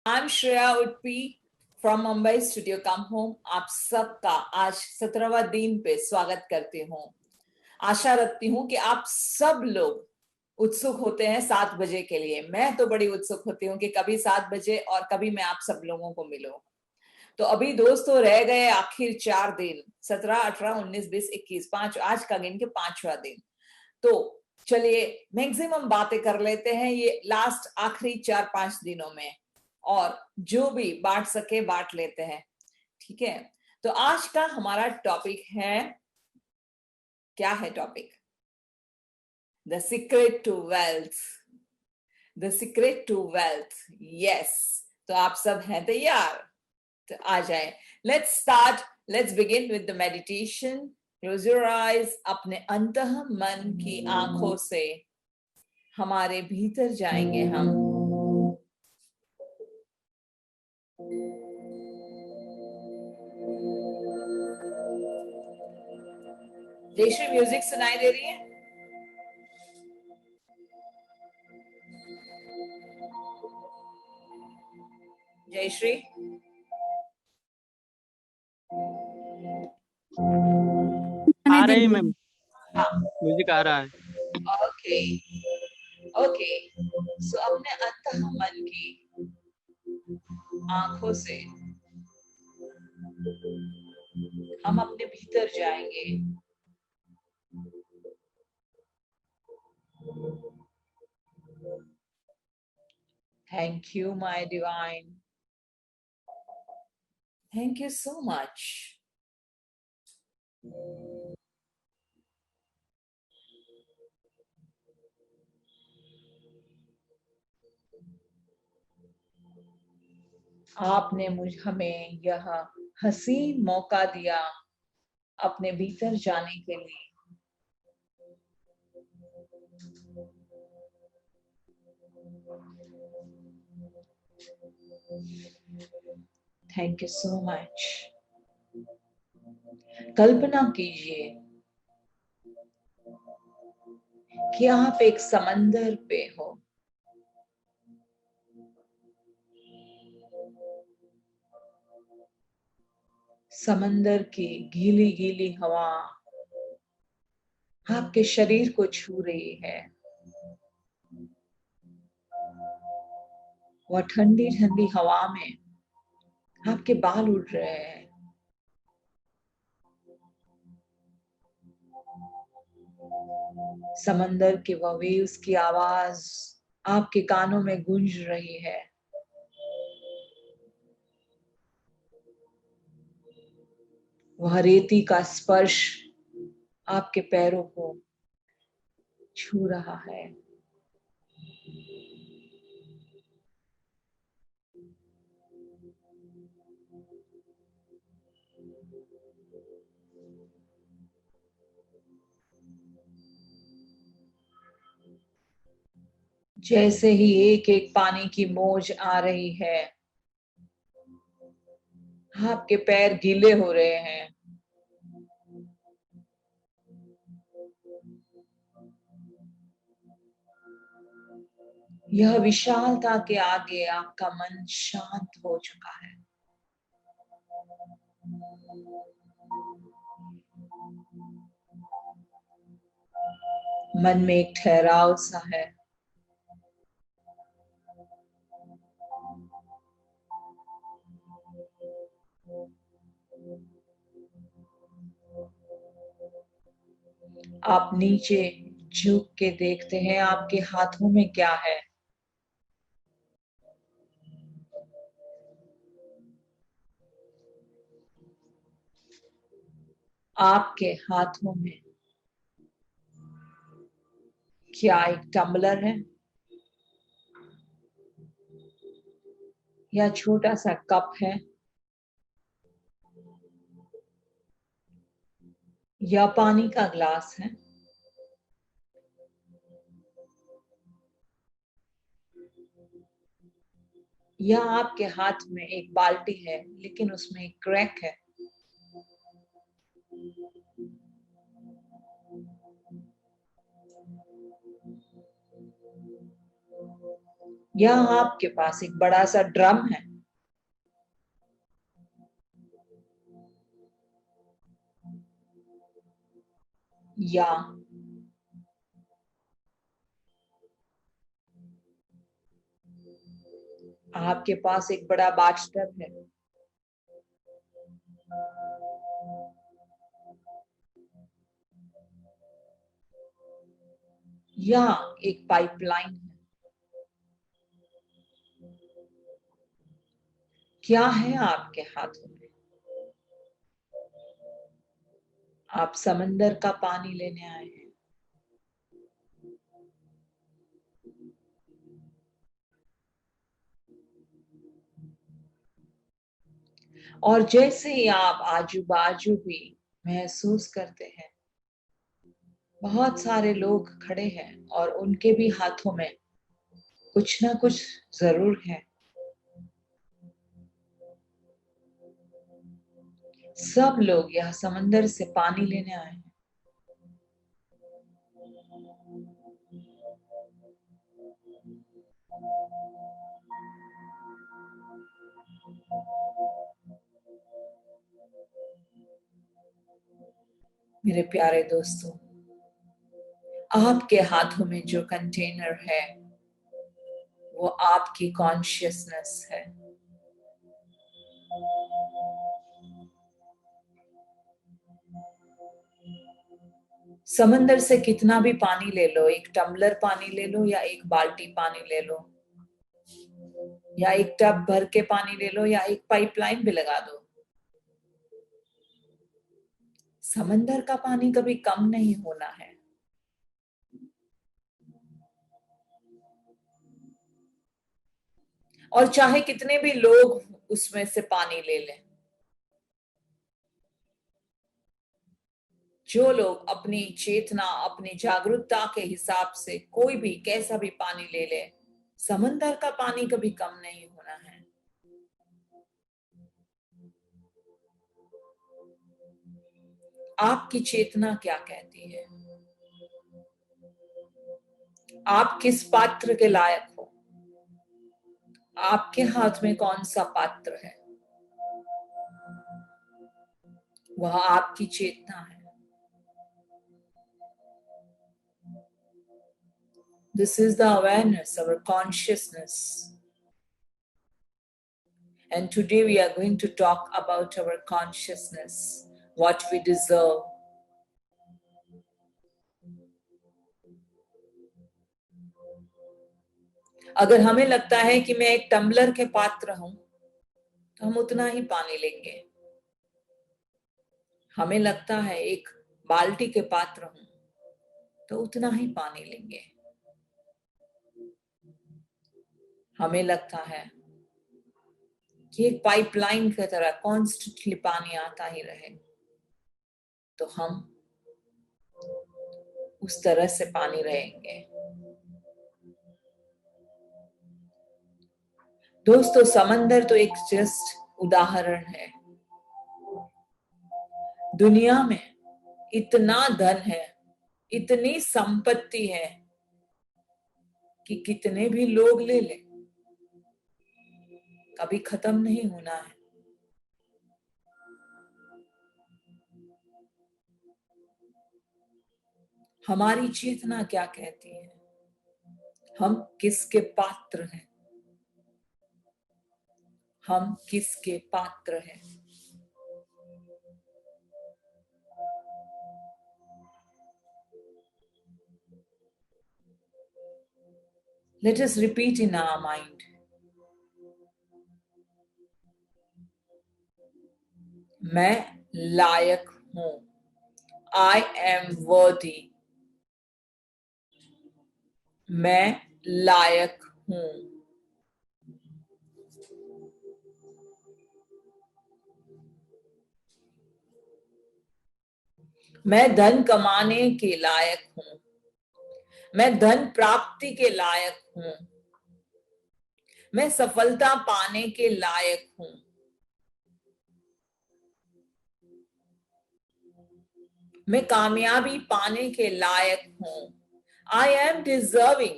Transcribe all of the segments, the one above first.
I'm Shreya Utpi from Mumbai Studio Come Home. आप सबका आज 17वां दिन पे स्वागत करती हूँ। आशा रखती हूँ कि आप सब लोग उत्सुक होते हैं 7 बजे के लिए। मैं तो बड़ी उत्सुक होती हूँ कि कभी 7 बजे और कभी मैं आप सब लोगों को मिलूं। तो अभी दोस्तों रह गए आखिर 4 दिन, 17, 18, 19, 20, 21, 5, आज का गिन के 5वां दिन। तो चलिए मैक्सिमम बातें कर लेते हैं ये लास्ट आखिरी 4-5 दिनों में, और जो भी बांट सके बांट लेते हैं। ठीक है, तो आज का हमारा टॉपिक है, क्या है topic? The secret to wealth. The secret to wealth, yes. तो आप सब हैं तैयार? तो आ जाए, let's start. Let's begin with the meditation. Close your eyes. अपने अंतः मन की आंखों से हमारे भीतर जाएंगे हम। जयश्री, म्यूजिक सुनाई दे रही है? जयश्री, आ रही है मैम, हाँ, म्यूजिक आ रहा है। Okay okay. सो अपने अंतः मन की आंखों से हम अपने भीतर जाएंगे। Thank you my divine, thank you so much. आपने हमें यह हसीन मौका दिया अपने भीतर जाने के लिए। Thank you so much. कल्पना कीजिए कि आप एक समंदर पे हो। समंदर की गीली गीली हवा आपके शरीर को छू रही है। वह ठंडी ठंडी हवा में आपके बाल उड़ रहे हैं। समंदर के वह वेव्स की आवाज आपके कानों में गूंज रही है। वह रेती का स्पर्श आपके पैरों को छू रहा है। जैसे ही एक एक पानी की मौज आ रही है, आपके पैर गीले हो रहे हैं। यह विशालता के आगे आपका मन शांत हो चुका है। मन में एक ठहराव सा है। आप नीचे झुक के देखते हैं आपके हाथों में क्या है। आपके हाथों में क्या एक टम्बलर है या छोटा सा कप है या पानी का ग्लास है? या आपके हाथ में एक बाल्टी है लेकिन उसमें एक क्रैक है? या आपके पास एक बड़ा सा ड्रम है, या आपके पास एक बड़ा बाथटब है, या एक पाइपलाइन है। क्या है आपके हाथों में? आप समंदर का पानी लेने आए हैं। और जैसे ही आप आजू बाजू भी महसूस करते हैं, बहुत सारे लोग खड़े हैं और उनके भी हाथों में कुछ ना कुछ जरूर है। सब लोग यह समंदर से पानी लेने आए हैं। मेरे प्यारे दोस्तों, आपके हाथों में जो कंटेनर है वो आपकी कॉन्शियसनेस है। समंदर से कितना भी पानी ले लो, एक टम्बलर पानी ले लो या एक बाल्टी पानी ले लो या एक टब भर के पानी ले लो या एक पाइपलाइन भी लगा दो, समंदर का पानी कभी कम नहीं होना है। और चाहे कितने भी लोग उसमें से पानी ले लें, जो लोग अपनी चेतना, अपनी जागरूकता के हिसाब से कोई भी कैसा भी पानी ले ले, समंदर का पानी कभी कम नहीं होना है। आपकी चेतना क्या कहती है? आप किस पात्र के लायक हो? आपके हाथ में कौन सा पात्र है? वह आपकी चेतना है। This is the awareness, our consciousness. And today we are going to talk about our consciousness, what we deserve. अगर हमें लगता है कि मैं एक टम्बलर के पात्र हूं, तो हम उतना ही पानी लेंगे। हमें लगता है एक बाल्टी के पात्र हूं, तो उतना ही पानी लेंगे। हमें लगता है कि एक पाइपलाइन की तरह कॉन्स्टेंटली पानी आता ही रहे, तो हम उस तरह से पानी रहेंगे। दोस्तों, समंदर तो एक जस्ट उदाहरण है। दुनिया में इतना धन है, इतनी संपत्ति है कि कितने भी लोग ले लें, कभी खत्म नहीं होना है। हमारी चेतना क्या कहती है? हम किसके पात्र हैं? हम किसके पात्र हैं? Let us repeat in our mind. मैं लायक हूं। I am worthy. मैं लायक हूं। मैं धन कमाने के लायक हूं। मैं धन प्राप्ति के लायक हूं। मैं सफलता पाने के लायक हूं। मैं कामयाबी पाने के लायक हूं। I am deserving.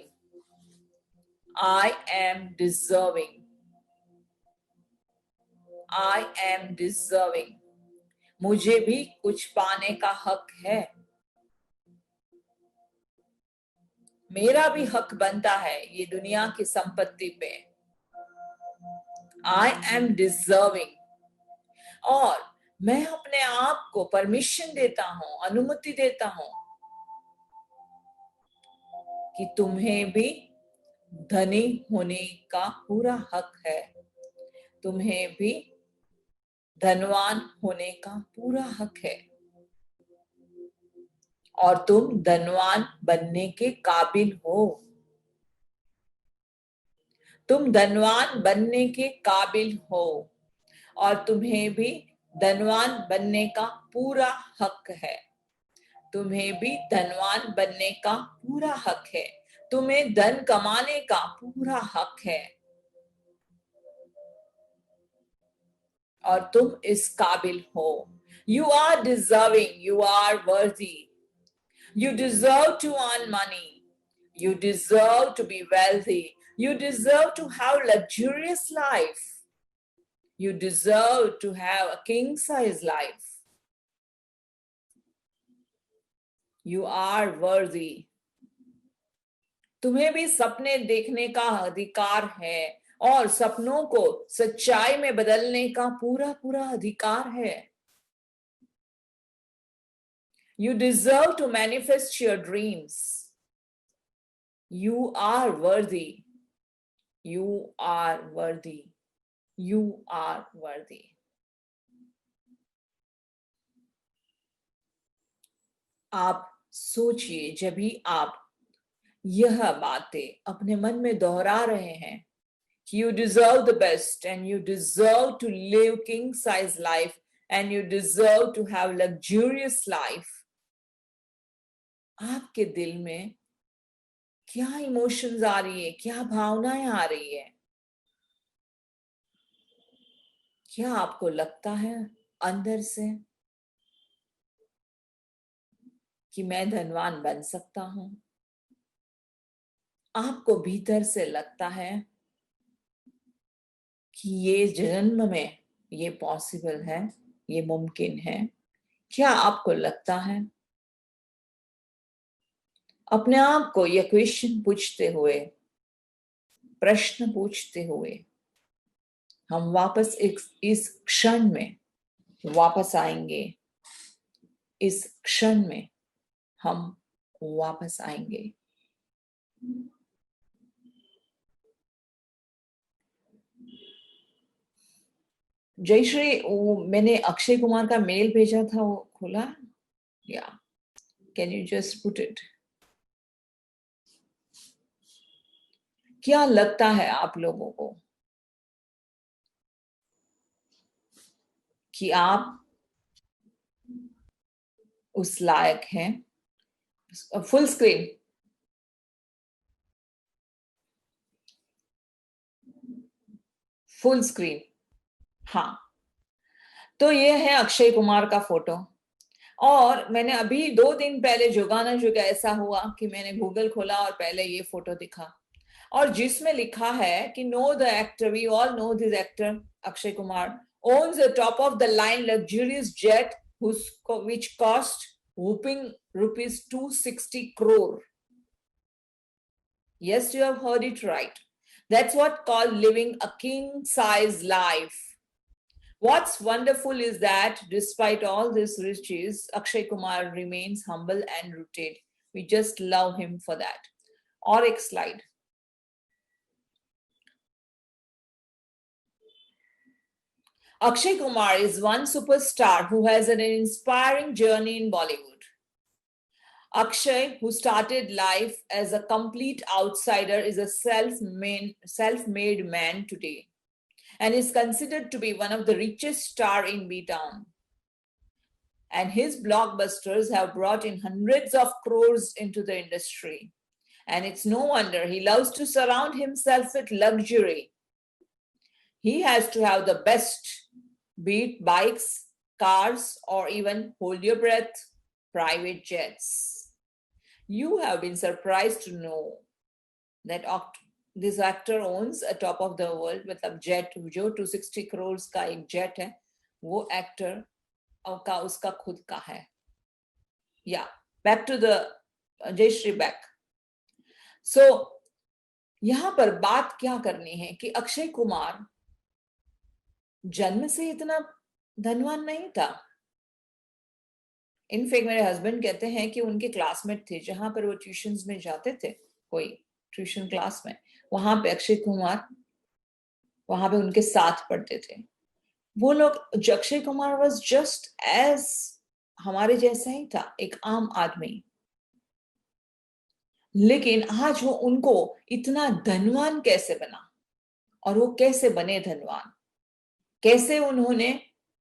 I am deserving. I am deserving. मुझे भी कुछ पाने का हक है. मेरा भी हक बनता है ये दुनिया की संपत्ति पे. I am deserving. और मैं अपने आप को परमिशन देता हूं, अनुमति देता हूं कि तुम्हें भी धनी होने का पूरा हक है. तुम्हें भी धनवान होने का पूरा हक है. और तुम धनवान बनने के काबिल हो. तुम धनवान बनने के काबिल हो और तुम्हें भी धनवान बनने का पूरा हक है. तुम्हें भी धनवान बनने का पूरा हक है. तुम्हें धन कमाने का पूरा हक है और तुम इस काबिल हो. You are deserving. You are worthy. You deserve to earn money. You deserve to be wealthy. You deserve to have luxurious life. You deserve to have a king-size life. You are worthy. तुम्हें भी सपने देखने का अधिकार है और सपनों को सच्चाई में बदलने का पूरा पूरा अधिकार है. You deserve to manifest your dreams. You are worthy. You are worthy. You are worthy. आप सोचिए, जब भी आप यह बातें अपने मन में दोहरा रहे हैं कि you deserve the best and you deserve to live king size life and you deserve to have luxurious life, आपके दिल में क्या इमोशंस आ रही है, क्या भावनाएं आ रही है? क्या आपको लगता है अंदर से कि मैं धनवान बन सकता हूं? आपको भीतर से लगता है कि ये जन्म में ये पॉसिबल है, ये मुमकिन है? क्या आपको लगता है? अपने आप को ये क्वेश्चन पूछते हुए, प्रश्न पूछते हुए हम वापस इस क्षण में वापस आएंगे. इस क्षण में हम वापस आएंगे. जयश्री, मैंने अक्षय कुमार का मेल भेजा था, वो खोला? या can you just put it? क्या लगता है आप लोगों को कि आप उस लायक हैं? Full screen. Full screen. हाँ, तो ये है अक्षय कुमार का फोटो. और मैंने अभी 2 दिन पहले जोगाना जुगा ऐसा हुआ कि मैंने गूगल खोला और पहले ये फोटो दिखा और जिसमें लिखा है कि know the actor, we all know this actor Akshay Kumar owns a top of the line luxurious jet which cost whooping rupees 260 crore. Yes, you have heard it right. That's what called living a king size life. What's wonderful is that despite all these riches, Akshay Kumar remains humble and rooted. We just love him for that. Or एक slide. Akshay Kumar is one superstar who has an inspiring journey in Bollywood. Akshay, who started life as a complete outsider, is a self-made man today and is considered to be one of the richest stars in B-Town. And his blockbusters have brought in hundreds of crores into the industry. And it's no wonder he loves to surround himself with luxury. He has to have the best, be it bikes, cars, or even, hold your breath, private jets. You have been surprised to know that this actor owns a top of the world, मतलब jet, जो 260 करोड़ का एक jet है, वो actor का उसका खुद का है। या back to the Jayshree back. So यहां पर बात क्या करनी है कि अक्षय कुमार जन्म से इतना धनवान नहीं था। इनफैक्ट मेरे हस्बैंड कहते हैं कि उनके क्लासमेट थे, जहां पर वो ट्यूशंस में जाते थे, कोई ट्यूशन क्लास में, वहां पे अक्षय कुमार वहां पे उनके साथ पढ़ते थे। वो लोग, Akshay Kumar was just as हमारे जैसा ही था, एक आम आदमी। लेकिन आज वो उनको इतना धनवान कैसे बना, और वो कैसे बने धनवान, कैसे उन्होंने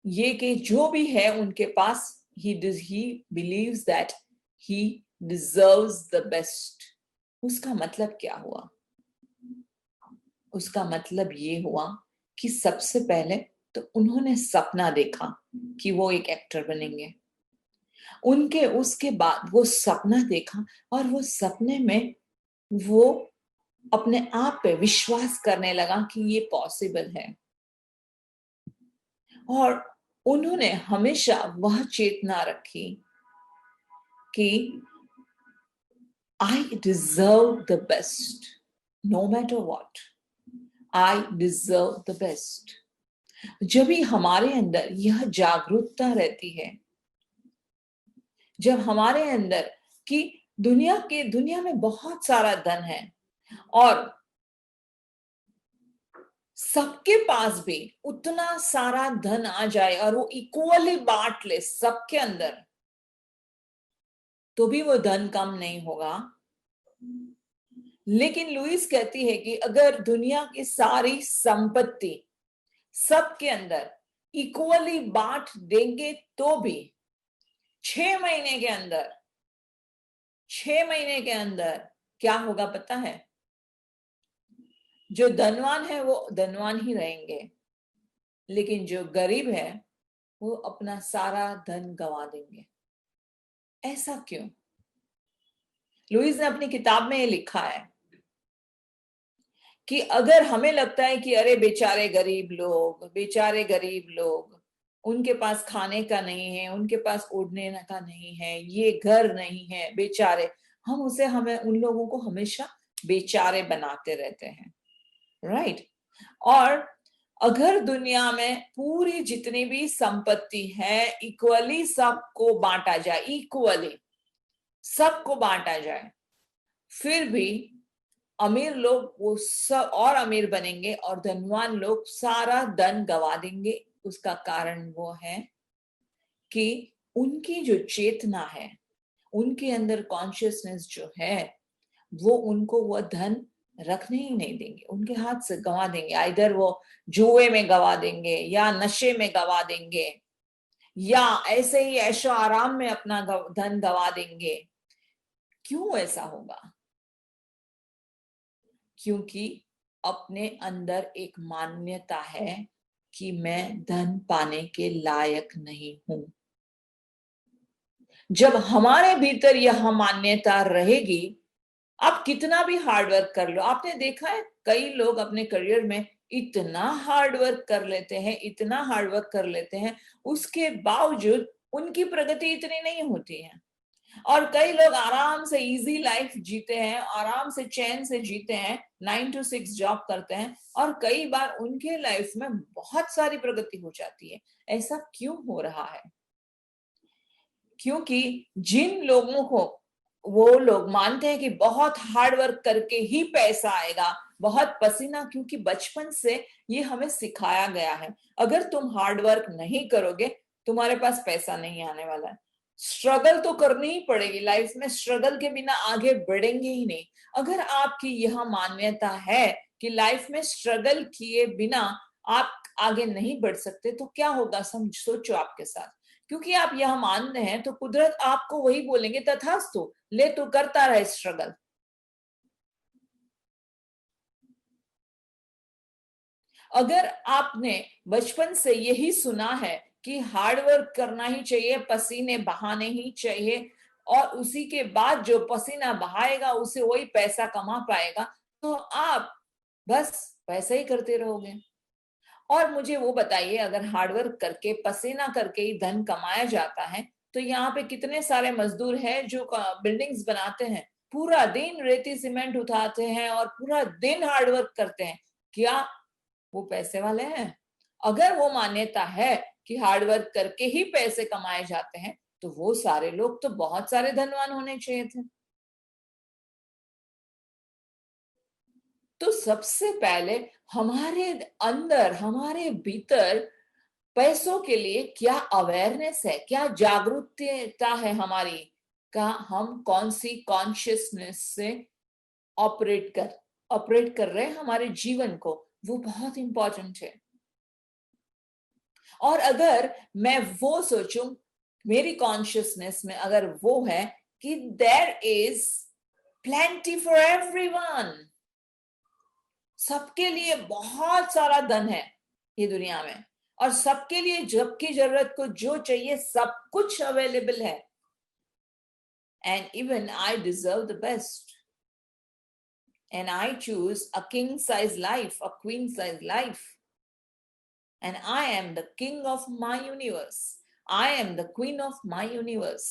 ये कि जो भी है उनके पास, he believes that he deserves the best। उसका मतलब क्या हुआ? उसका मतलब ये हुआ कि सबसे पहले तो उन्होंने सपना देखा कि वो एक एक्टर बनेंगे। उनके उसके बाद वो सपना देखा, और वो सपने में वो अपने आप पे विश्वास करने लगा कि ये पॉसिबल है। और उन्होंने हमेशा वह चेतना रखी कि I deserve the best, no matter what. I deserve the best। जब भी हमारे अंदर यह जागरूकता रहती है, जब हमारे अंदर कि दुनिया में बहुत सारा धन है, और सबके पास भी उतना सारा धन आ जाए और वो इक्वली बांट ले सबके अंदर, तो भी वो धन कम नहीं होगा। लेकिन लुइस कहती है कि अगर दुनिया की सारी संपत्ति सबके अंदर इक्वली बांट देंगे, तो भी 6 महीने के अंदर 6 महीने के अंदर क्या होगा पता है? जो धनवान है वो धनवान ही रहेंगे, लेकिन जो गरीब है वो अपना सारा धन गंवा देंगे। ऐसा क्यों? लुइस ने अपनी किताब में ये लिखा है कि अगर हमें लगता है कि अरे बेचारे गरीब लोग, उनके पास खाने का नहीं है, उनके पास ओढ़ने का नहीं है, ये घर नहीं है, बेचारे, हमें उन लोगों को हमेशा बेचारे बनाते रहते हैं, राइट? और अगर दुनिया में पूरी जितनी भी संपत्ति है इक्वली सबको बांटा जाए, इक्वली सबको बांटा जाए, फिर भी अमीर लोग वो सब और अमीर बनेंगे और धनवान लोग सारा धन गवा देंगे। उसका कारण वो है कि उनकी जो चेतना है, उनके अंदर कॉन्शियसनेस जो है, वो उनको वो धन रखने ही नहीं देंगे, उनके हाथ से गवा देंगे। आइदर वो जुए में गवा देंगे, या नशे में गवा देंगे, या ऐसे ही ऐशो आराम में अपना धन गवा देंगे। क्यों ऐसा होगा? क्योंकि अपने अंदर एक मान्यता है कि मैं धन पाने के लायक नहीं हूं। जब हमारे भीतर यह मान्यता रहेगी, आप कितना भी हार्डवर्क कर लो, आपने देखा है कई लोग अपने करियर में इतना हार्डवर्क कर लेते हैं, इतना हार्डवर्क कर लेते हैं, उसके बावजूद उनकी प्रगति इतनी नहीं होती है। और कई लोग आराम से इजी लाइफ जीते हैं, आराम से चैन से जीते हैं, 9 to 6 जॉब करते हैं, और कई बार उनके लाइफ में बहुत सारी प्रगति हो जाती है। ऐसा क्यों हो रहा है? क्योंकि जिन लोगों को वो लोग मानते हैं कि बहुत हार्ड वर्क करके ही पैसा आएगा, बहुत पसीना, क्योंकि बचपन से ये हमें सिखाया गया है, अगर तुम हार्ड वर्क नहीं करोगे तुम्हारे पास पैसा नहीं आने वाला है। स्ट्रगल तो करनी ही पड़ेगी लाइफ में, स्ट्रगल के बिना आगे बढ़ेंगे ही नहीं। अगर आपकी यह मान्यता है कि लाइफ में स्ट्रगल किए बिना आप आगे नहीं बढ़ सकते, तो क्या होगा सोचो आपके साथ। क्योंकि आप यह मान रहे हैं तो कुदरत आपको वही बोलेंगे, तथास्तु, ले तू करता रहे स्ट्रगल। अगर आपने बचपन से यही सुना है कि हार्ड वर्क करना ही चाहिए, पसीने बहाने ही चाहिए, और उसी के बाद जो पसीना बहाएगा उसे वही पैसा कमा पाएगा, तो आप बस वैसा ही करते रहोगे। और मुझे वो बताइए, अगर हार्डवर्क करके पसीना करके ही धन कमाया जाता है, तो यहाँ पे कितने सारे मजदूर हैं जो बिल्डिंग्स बनाते हैं, पूरा दिन रेती सीमेंट उठाते हैं और पूरा दिन हार्डवर्क करते हैं, क्या वो पैसे वाले हैं? अगर वो मान्यता है कि हार्डवर्क करके ही पैसे कमाए जाते हैं, तो वो सारे लोग तो बहुत सारे धनवान होने चाहिए थे। तो सबसे पहले हमारे अंदर, हमारे भीतर पैसों के लिए क्या अवेयरनेस है, क्या जागरूकता है हमारी, का हम कौन सी कॉन्शियसनेस से ऑपरेट कर रहे हैं हमारे जीवन को, वो बहुत इंपॉर्टेंट है। और अगर मैं वो सोचूं, मेरी कॉन्शियसनेस में अगर वो है कि there is plenty for everyone, सबके लिए बहुत सारा धन है ये दुनिया में, और सबके लिए जबकि जरूरत को जो चाहिए सब कुछ अवेलेबल है, and even I deserve the best, and I choose a king size life, a queen size life, and I am the king of my universe, I am the queen of my universe.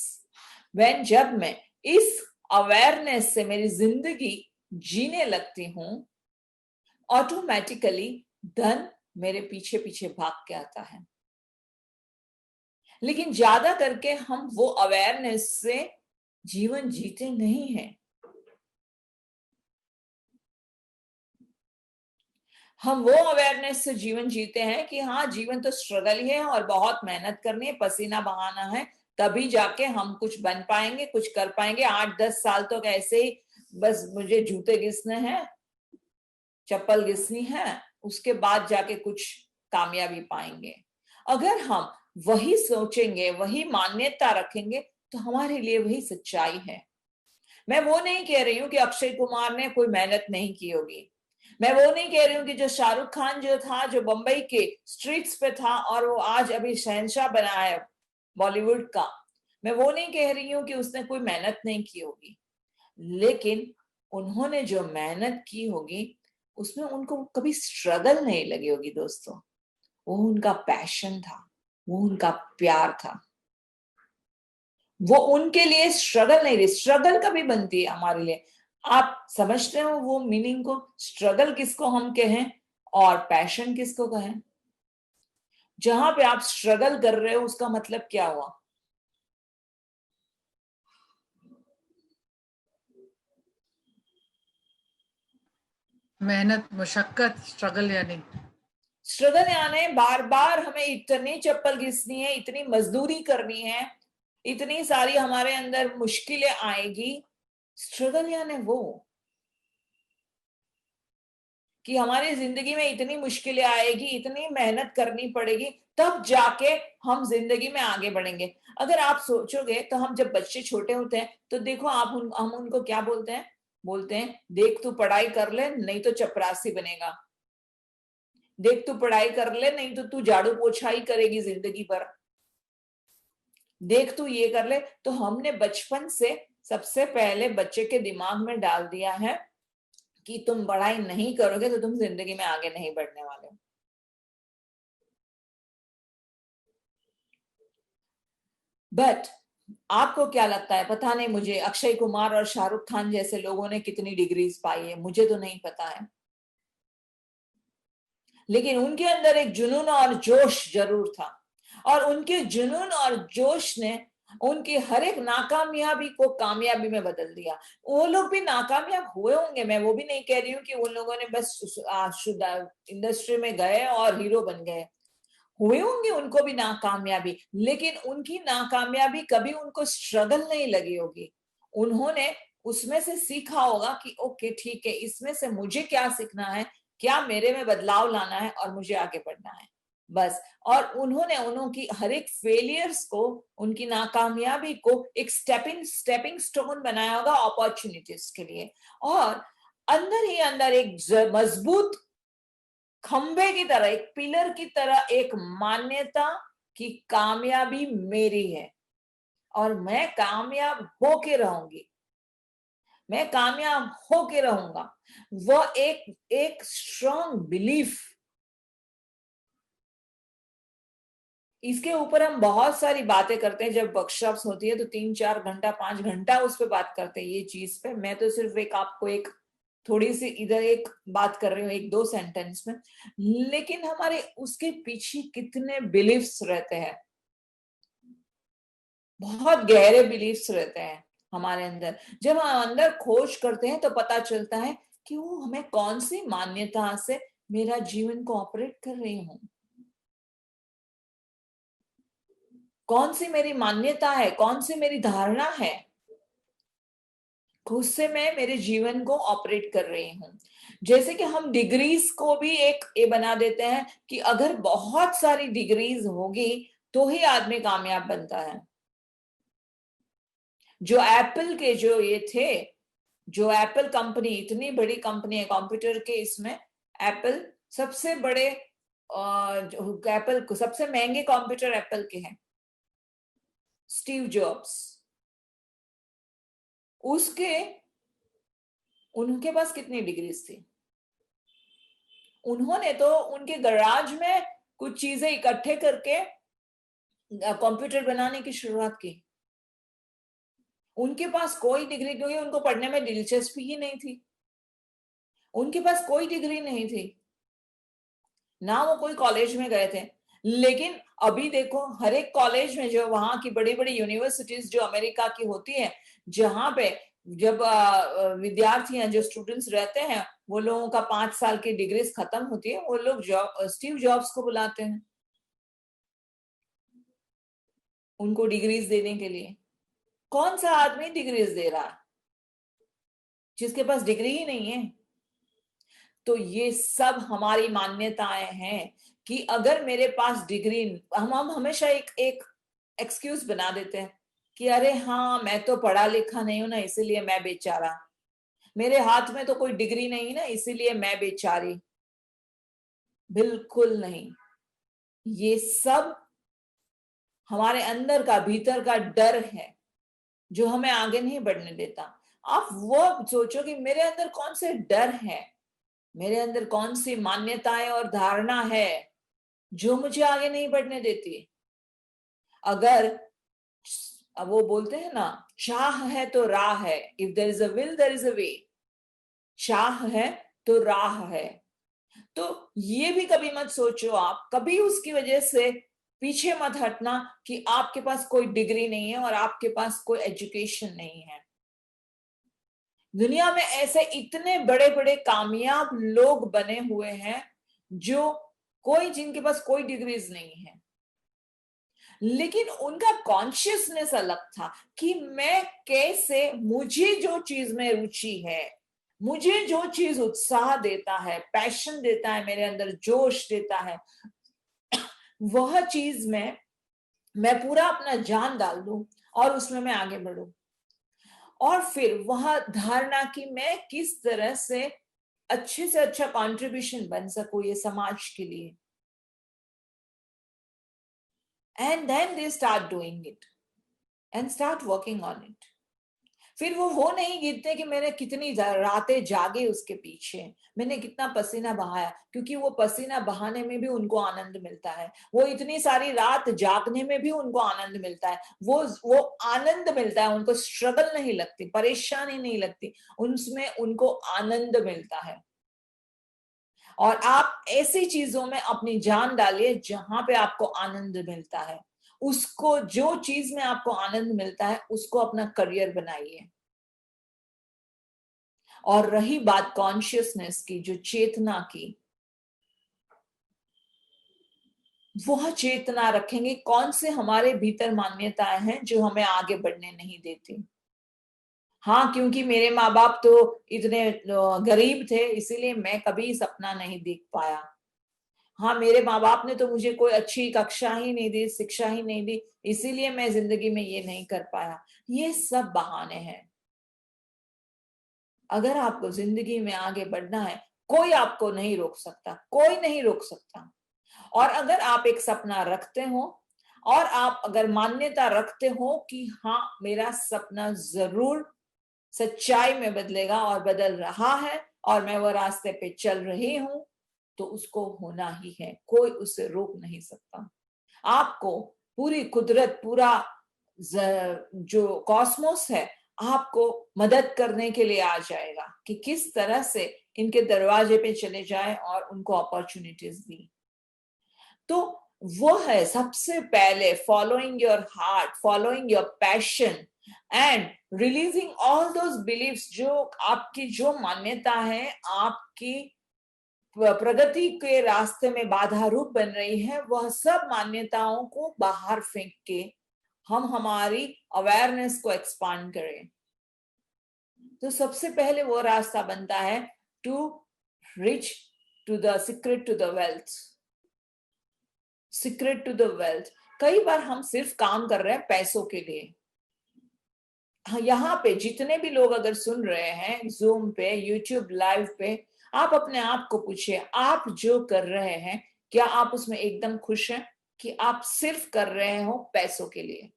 when जब मैं इस awareness से मेरी जिंदगी जीने लगती हूं, automatically धन मेरे पीछे पीछे भाग के आता है। लेकिन ज्यादा करके हम वो अवेयरनेस से जीवन जीते नहीं हैं। हम वो अवेयरनेस से जीवन जीते हैं कि हाँ, जीवन तो स्ट्रगल ही है और बहुत मेहनत करनी है, पसीना बहाना है, तभी जाके हम कुछ बन पाएंगे, कुछ कर पाएंगे। 8-10 साल तो ऐसे ही बस मुझे जूते घिसने हैं, चप्पल घिसनी है, उसके बाद जाके कुछ कामयाबी पाएंगे। अगर हम वही सोचेंगे, वही मान्यता रखेंगे, तो हमारे लिए वही सच्चाई है। मैं वो नहीं कह रही हूँ कि अक्षय कुमार ने कोई मेहनत नहीं की होगी, मैं वो नहीं कह रही हूँ कि जो शाहरुख खान जो था, जो बंबई के स्ट्रीट्स पे था और वो आज अभी शहंशाह बना है बॉलीवुड का, मैं वो नहीं कह रही हूँ कि उसने कोई मेहनत नहीं की होगी, लेकिन उन्होंने जो मेहनत की होगी उसमें उनको कभी स्ट्रगल नहीं लगी होगी दोस्तों। वो उनका पैशन था, वो उनका प्यार था, वो उनके लिए स्ट्रगल नहीं रही। स्ट्रगल कभी बनती है हमारे लिए, आप समझते हो वो मीनिंग को, स्ट्रगल किसको हम कहें और पैशन किसको कहें? जहां पे आप स्ट्रगल कर रहे हो उसका मतलब क्या हुआ? मेहनत, मुशक्कत, स्ट्रगल यानी स्ट्रगल यानी बार बार हमें इतनी चप्पल घिसनी है, इतनी मजदूरी करनी है, इतनी सारी हमारे अंदर मुश्किलें आएगी। स्ट्रगल यानी वो कि हमारी जिंदगी में इतनी मुश्किलें आएगी, इतनी मेहनत करनी पड़ेगी, तब जाके हम जिंदगी में आगे बढ़ेंगे। अगर आप सोचोगे तो हम जब बच्चे छोटे होते हैं तो देखो हम उनको क्या बोलते हैं? बोलते हैं, देख तू पढ़ाई कर ले नहीं तो चपरासी बनेगा, देख तू पढ़ाई कर ले नहीं तो तू झाड़ू पोछा ही करेगी जिंदगी भर, देख तू ये कर ले। तो हमने बचपन से सबसे पहले बच्चे के दिमाग में डाल दिया है कि तुम पढ़ाई नहीं करोगे तो तुम जिंदगी में आगे नहीं बढ़ने वाले हो। बट आपको क्या लगता है? पता नहीं मुझे अक्षय कुमार और शाहरुख खान जैसे लोगों ने कितनी डिग्रीज पाई है, मुझे तो नहीं पता है, लेकिन उनके अंदर एक जुनून और जोश जरूर था, और उनके जुनून और जोश ने उनकी हर एक नाकामयाबी को कामयाबी में बदल दिया। वो लोग भी नाकामयाब हुए होंगे, मैं वो भी नहीं कह रही हूँ कि उन लोगों ने बस इंडस्ट्री में गए और हीरो बन गए, हुए होंगे उनको भी नाकामयाबी, लेकिन उनकी नाकामयाबी कभी उनको स्ट्रगल नहीं लगी होगी। उन्होंने उसमें से सीखा होगा कि ओके ठीक है, इसमें से मुझे क्या सीखना है, क्या मेरे में बदलाव लाना है और मुझे आगे बढ़ना है, बस। और उन्होंने उनकी हर एक फेलियर्स को, उनकी नाकामयाबी को एक स्टेपिंग स्टोन बनाया होगा अपॉर्चुनिटीज के लिए, और अंदर ही अंदर एक मजबूत खंबे की तरह, एक पिलर की तरह एक मान्यता कि कामयाबी मेरी है और मैं कामयाब होके रहूंगी। मैं कामयाब होके रहूंगा, वह एक स्ट्रॉन्ग बिलीफ। इसके ऊपर हम बहुत सारी बातें करते हैं, जब वर्कशॉप्स होती है तो 3-4 घंटा 5 घंटा उस पर बात करते हैं ये चीज पे। मैं तो सिर्फ एक आपको एक थोड़ी सी इधर एक बात कर रही हूँ, 1-2 सेंटेंस में, लेकिन हमारे उसके पीछे कितने बिलीफ्स रहते हैं, बहुत गहरे बिलीफ्स रहते हैं हमारे अंदर। जब हम अंदर खोज करते हैं तो पता चलता है कि वो हमें कौन सी मान्यता से मेरा जीवन को ऑपरेट कर रही हूँ, कौन सी मेरी मान्यता है, कौन सी मेरी धारणा है, उससे मैं मेरे जीवन को ऑपरेट कर रही हूँ। जैसे कि हम डिग्रीज को भी एक ये बना देते हैं कि अगर बहुत सारी डिग्रीज होगी तो ही आदमी कामयाब बनता है। जो एप्पल के जो ये थे, जो एप्पल कंपनी इतनी बड़ी कंपनी है कंप्यूटर के, इसमें एप्पल सबसे बड़े एप्पल को सबसे महंगे कंप्यूटर एप्पल के हैं, स्टीव जॉब्स। उसके उनके पास कितनी डिग्रीज थी? उन्होंने तो उनके गराज में कुछ चीजें इकट्ठे करके कंप्यूटर बनाने की शुरुआत की। उनके पास कोई डिग्री, क्योंकि उनको पढ़ने में दिलचस्पी ही नहीं थी, उनके पास कोई डिग्री नहीं थी, ना वो कोई कॉलेज में गए थे। लेकिन अभी देखो हर एक कॉलेज में, जो वहां की बड़ी बड़ी यूनिवर्सिटीज जो अमेरिका की होती है, जहां पे जब विद्यार्थी हैं, जो स्टूडेंट्स रहते हैं, वो लोगों का 5 साल की डिग्रीज खत्म होती है, वो लोग स्टीव जॉब्स को बुलाते हैं उनको डिग्रीज देने के लिए। कौन सा आदमी डिग्रीज दे रहा है जिसके पास डिग्री ही नहीं है? तो ये सब हमारी मान्यताएं हैं कि अगर मेरे पास डिग्री, हम हमेशा एक एक एक्सक्यूज बना देते हैं कि अरे हाँ, मैं तो पढ़ा लिखा नहीं हूं ना, इसीलिए मैं बेचारा, मेरे हाथ में तो कोई डिग्री नहीं ना, इसीलिए मैं बेचारी। बिल्कुल नहीं। ये सब हमारे अंदर का, भीतर का डर है जो हमें आगे नहीं बढ़ने देता। आप वो सोचो कि मेरे अंदर कौन से डर है, मेरे अंदर कौन सी मान्यताएं और धारणा है जो मुझे आगे नहीं बढ़ने देती। अगर अब वो बोलते हैं ना, चाह है तो राह है, if there is a will there is a way. चाह है तो राह है। तो ये भी कभी मत सोचो, आप कभी उसकी वजह से पीछे मत हटना कि आपके पास कोई डिग्री नहीं है और आपके पास कोई एजुकेशन नहीं है। दुनिया में ऐसे इतने बड़े बड़े कामयाब लोग बने हुए हैं जो जिनके पास कोई डिग्रीज नहीं है, लेकिन उनका कॉन्शियसनेस अलग था कि मैं कैसे, मुझे जो चीज में रुचि है, मुझे जो चीज उत्साह देता है, पैशन देता है, मेरे अंदर जोश देता है, वह चीज में मैं पूरा अपना जान डाल दूं और उसमें मैं आगे बढ़ूं। और फिर वह धारणा कि मैं किस तरह से अच्छे से अच्छा कंट्रीब्यूशन बन सकूं ये समाज के लिए। And then they start doing it and start working on it. फिर वो नहीं गिनते कि मैंने कितनी रातें जागे उसके पीछे, मैंने कितना पसीना बहाया, क्योंकि वो पसीना बहाने में भी उनको आनंद मिलता है, वो इतनी सारी रात जागने में भी उनको आनंद मिलता है, वो आनंद मिलता है उनको, स्ट्रगल नहीं लगती, परेशानी नहीं लगती, उनमें उनको आनंद मिलता है। और आप ऐसी चीजों में अपनी जान डालिए जहां पे आपको आनंद मिलता है, उसको, जो चीज में आपको आनंद मिलता है उसको अपना करियर बनाइए। और रही बात कॉन्शियसनेस की, जो चेतना की, वह चेतना रखेंगे कौन से हमारे भीतर मान्यताएं हैं जो हमें आगे बढ़ने नहीं देती। हाँ, क्योंकि मेरे माँ बाप तो इतने गरीब थे, इसीलिए मैं कभी सपना नहीं देख पाया। हाँ, मेरे माँ बाप ने तो मुझे कोई अच्छी कक्षा ही नहीं दी, शिक्षा ही नहीं दी, इसीलिए मैं जिंदगी में ये नहीं कर पाया। ये सब बहाने हैं। अगर आपको जिंदगी में आगे बढ़ना है, कोई आपको नहीं रोक सकता, कोई नहीं रोक सकता। और अगर आप एक सपना रखते हो और आप अगर मान्यता रखते हो कि हाँ, मेरा सपना जरूर सच्चाई में बदलेगा और बदल रहा है और मैं वो रास्ते पे चल रही हूं, तो उसको होना ही है, कोई उसे रोक नहीं सकता। आपको पूरी कुदरत, पूरा जो कॉस्मोस है, आपको मदद करने के लिए आ जाएगा कि किस तरह से इनके दरवाजे पे चले जाए और उनको अपॉर्चुनिटीज दी। तो वो है सबसे पहले following your heart, following your passion and releasing all those beliefs, जो आपकी जो मान्यता है आपकी प्रगति के रास्ते में बाधा रूप बन रही है, वह सब मान्यताओं को बाहर फेंक के हम हमारी अवेयरनेस को एक्सपांड करें। तो सबसे पहले वो रास्ता बनता है to reach to the secret to the wealth, secret to the wealth. कई बार हम सिर्फ काम कर रहे हैं पैसों के लिए। यहाँ पे जितने भी लोग अगर सुन रहे हैं जूम पे, यूट्यूब लाइव पे, आप अपने आप को पूछिए, आप जो कर रहे हैं क्या आप उसमें एकदम खुश हैं कि आप सिर्फ कर रहे हो पैसों के लिए?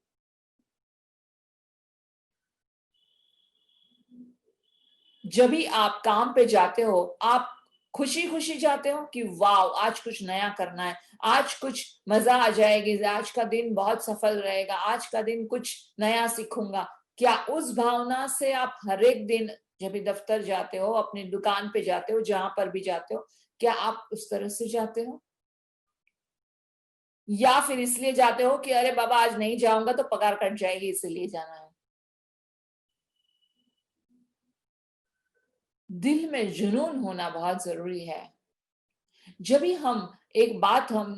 जब भी आप काम पे जाते हो, आप खुशी खुशी जाते हो कि वाह आज कुछ नया करना है, आज कुछ मजा आ जाएगी, आज का दिन बहुत सफल रहेगा, आज का दिन कुछ नया सीखूंगा। क्या उस भावना से आप हर एक दिन जब भी दफ्तर जाते हो, अपनी दुकान पे जाते हो, जहां पर भी जाते हो, क्या आप उस तरह से जाते हो? या फिर इसलिए जाते हो कि अरे बाबा आज नहीं जाऊंगा तो पगार कट जाएगी इसलिए जाना है? दिल में जुनून होना बहुत जरूरी है। जब भी हम एक बात हम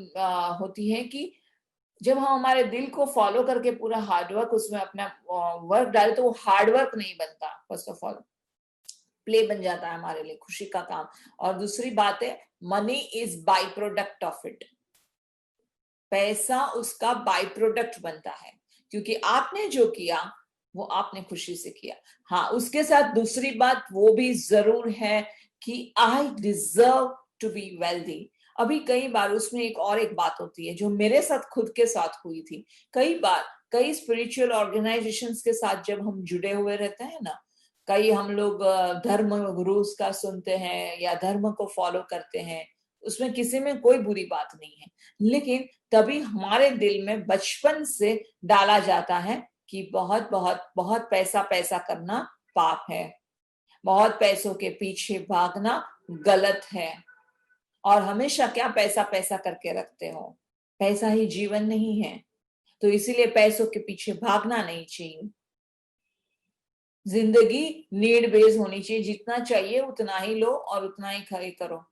होती है कि जब हम हमारे दिल को फॉलो करके पूरा हार्डवर्क उसमें अपना वर्क डाले, तो वो हार्डवर्क नहीं बनता। फर्स्ट ऑफ ऑल प्ले बन जाता है हमारे लिए, खुशी का काम। और दूसरी बात है, money is by product of it. पैसा उसका बाई प्रोडक्ट बनता है, क्योंकि आपने जो किया वो आपने खुशी से किया। हाँ, उसके साथ दूसरी बात वो भी जरूर है कि I deserve to be wealthy. अभी कई बार उसमें एक बात होती है जो मेरे साथ खुद के साथ हुई थी। कई बार कई स्पिरिचुअल ऑर्गेनाइजेशंस के साथ जब हम जुड़े हुए रहते हैं ना, कई हम लोग धर्म गुरुज का सुनते हैं या धर्म को फॉलो करते हैं, उसमें किसी में कोई बुरी बात नहीं है, लेकिन तभी हमारे दिल में बचपन से डाला जाता है कि बहुत बहुत बहुत पैसा पैसा करना पाप है, बहुत पैसों के पीछे भागना गलत है, और हमेशा क्या पैसा पैसा करके रखते हो, पैसा ही जीवन नहीं है, तो इसीलिए पैसों के पीछे भागना नहीं चाहिए। जिंदगी नीड बेस्ड होनी चाहिए, जितना चाहिए उतना ही लो और उतना ही खर्च करो।